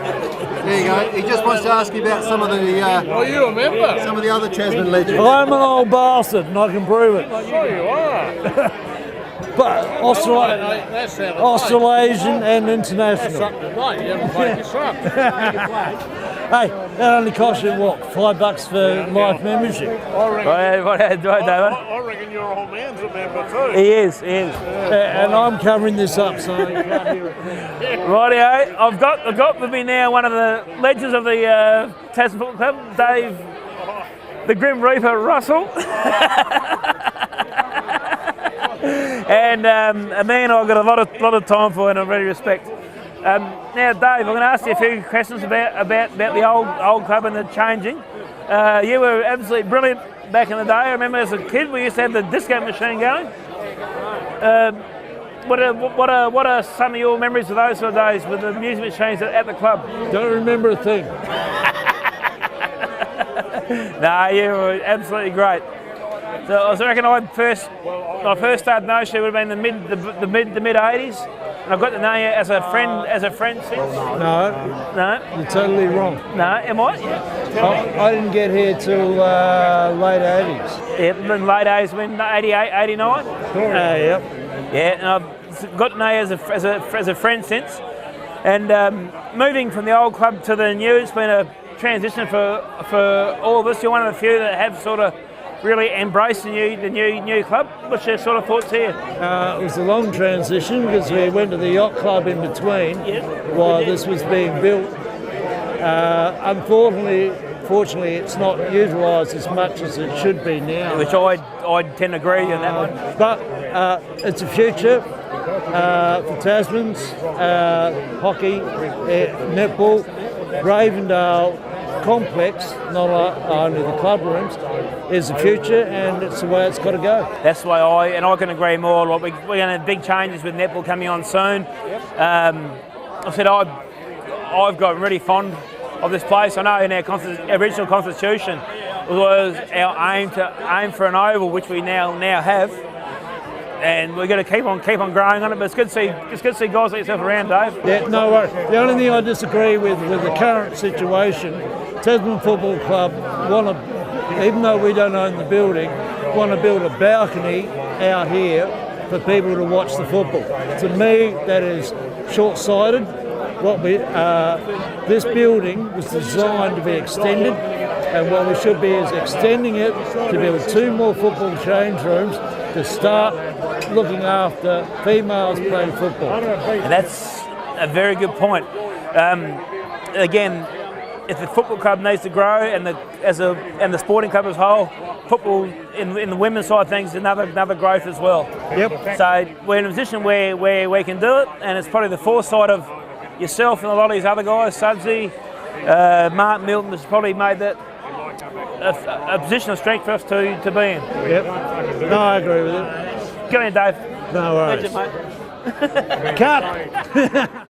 S1: There you go. He just wants to ask you about some of the.
S20: Are you a member?
S1: Some of the other Tasman legends.
S20: I'm an old bastard, and I can prove it.
S10: Sure you are.
S20: But Australasian and international.
S19: That's something, mate. You haven't played yourself.
S20: Hey, that only costs you what? $5 for life membership.
S10: I
S19: reckon your old man's a member too.
S10: He is.
S20: And I'm covering this up, so you can't hear it.
S10: Rightio, I've got with me now one of the legends of the Tasman Football Club, Dave, the Grim Reaper Russell. And a man I've got a lot of time for and I really respect. Now, Dave, I'm going to ask you a few questions about the old club and the changing. You were absolutely brilliant back in the day. I remember as a kid we used to have the disco machine going. What are some of your memories of those sort of days with the music machines at the club?
S20: Don't remember a thing.
S10: No, you were absolutely great. So I reckon when I first started knowing you would have been the mid 80s, and I've got to know you as a friend since.
S20: No, you're totally wrong.
S10: No, am I?
S20: I didn't get here till late 80s.
S10: Yeah, in late 80s, when 88, 89.
S20: Yep.
S10: Yeah, and I've got to know you as a friend since. And moving from the old club to the new, it's been a transition for all of us. You're one of the few that have sort of really embraced the new club. What's your sort of thoughts here?
S20: It was a long transition because we went to the yacht club in between while this was being built. Unfortunately, it's not utilised as much as it should be now.
S10: Which I tend to agree on that one.
S20: But it's a future for Tasmans, hockey, netball, Ravendale Complex, not only the club rooms, is the future, and it's the way it's got to go.
S10: That's why I can agree more. Like we're going to have big changes with netball coming on soon. I said I've got really fond of this place. I know in our original constitution was our aim for an oval, which we now have. And we're going to keep on growing on it. But it's good to see guys like yourself around, Dave.
S20: Yeah, no worries. The only thing I disagree with the current situation, Tasman Football Club even though we don't own the building, want to build a balcony out here for people to watch the football. To me, that is short-sighted. This building was designed to be extended, and what we should be is extending it to build 2 more football change rooms to start looking after females playing football.
S10: And that's a very good point. Again, if the football club needs to grow and the sporting club as a whole, football in the women's side of things is another growth as well.
S20: Yep.
S10: So we're in a position where we can do it, and it's probably the foresight of yourself and a lot of these other guys, Sudsy, Mark Milton, has probably made that a position of strength for us to be in.
S20: Yep. No, I agree with it.
S10: Go on, Dave.
S20: No worries.
S10: Legend, mate.
S20: Cut!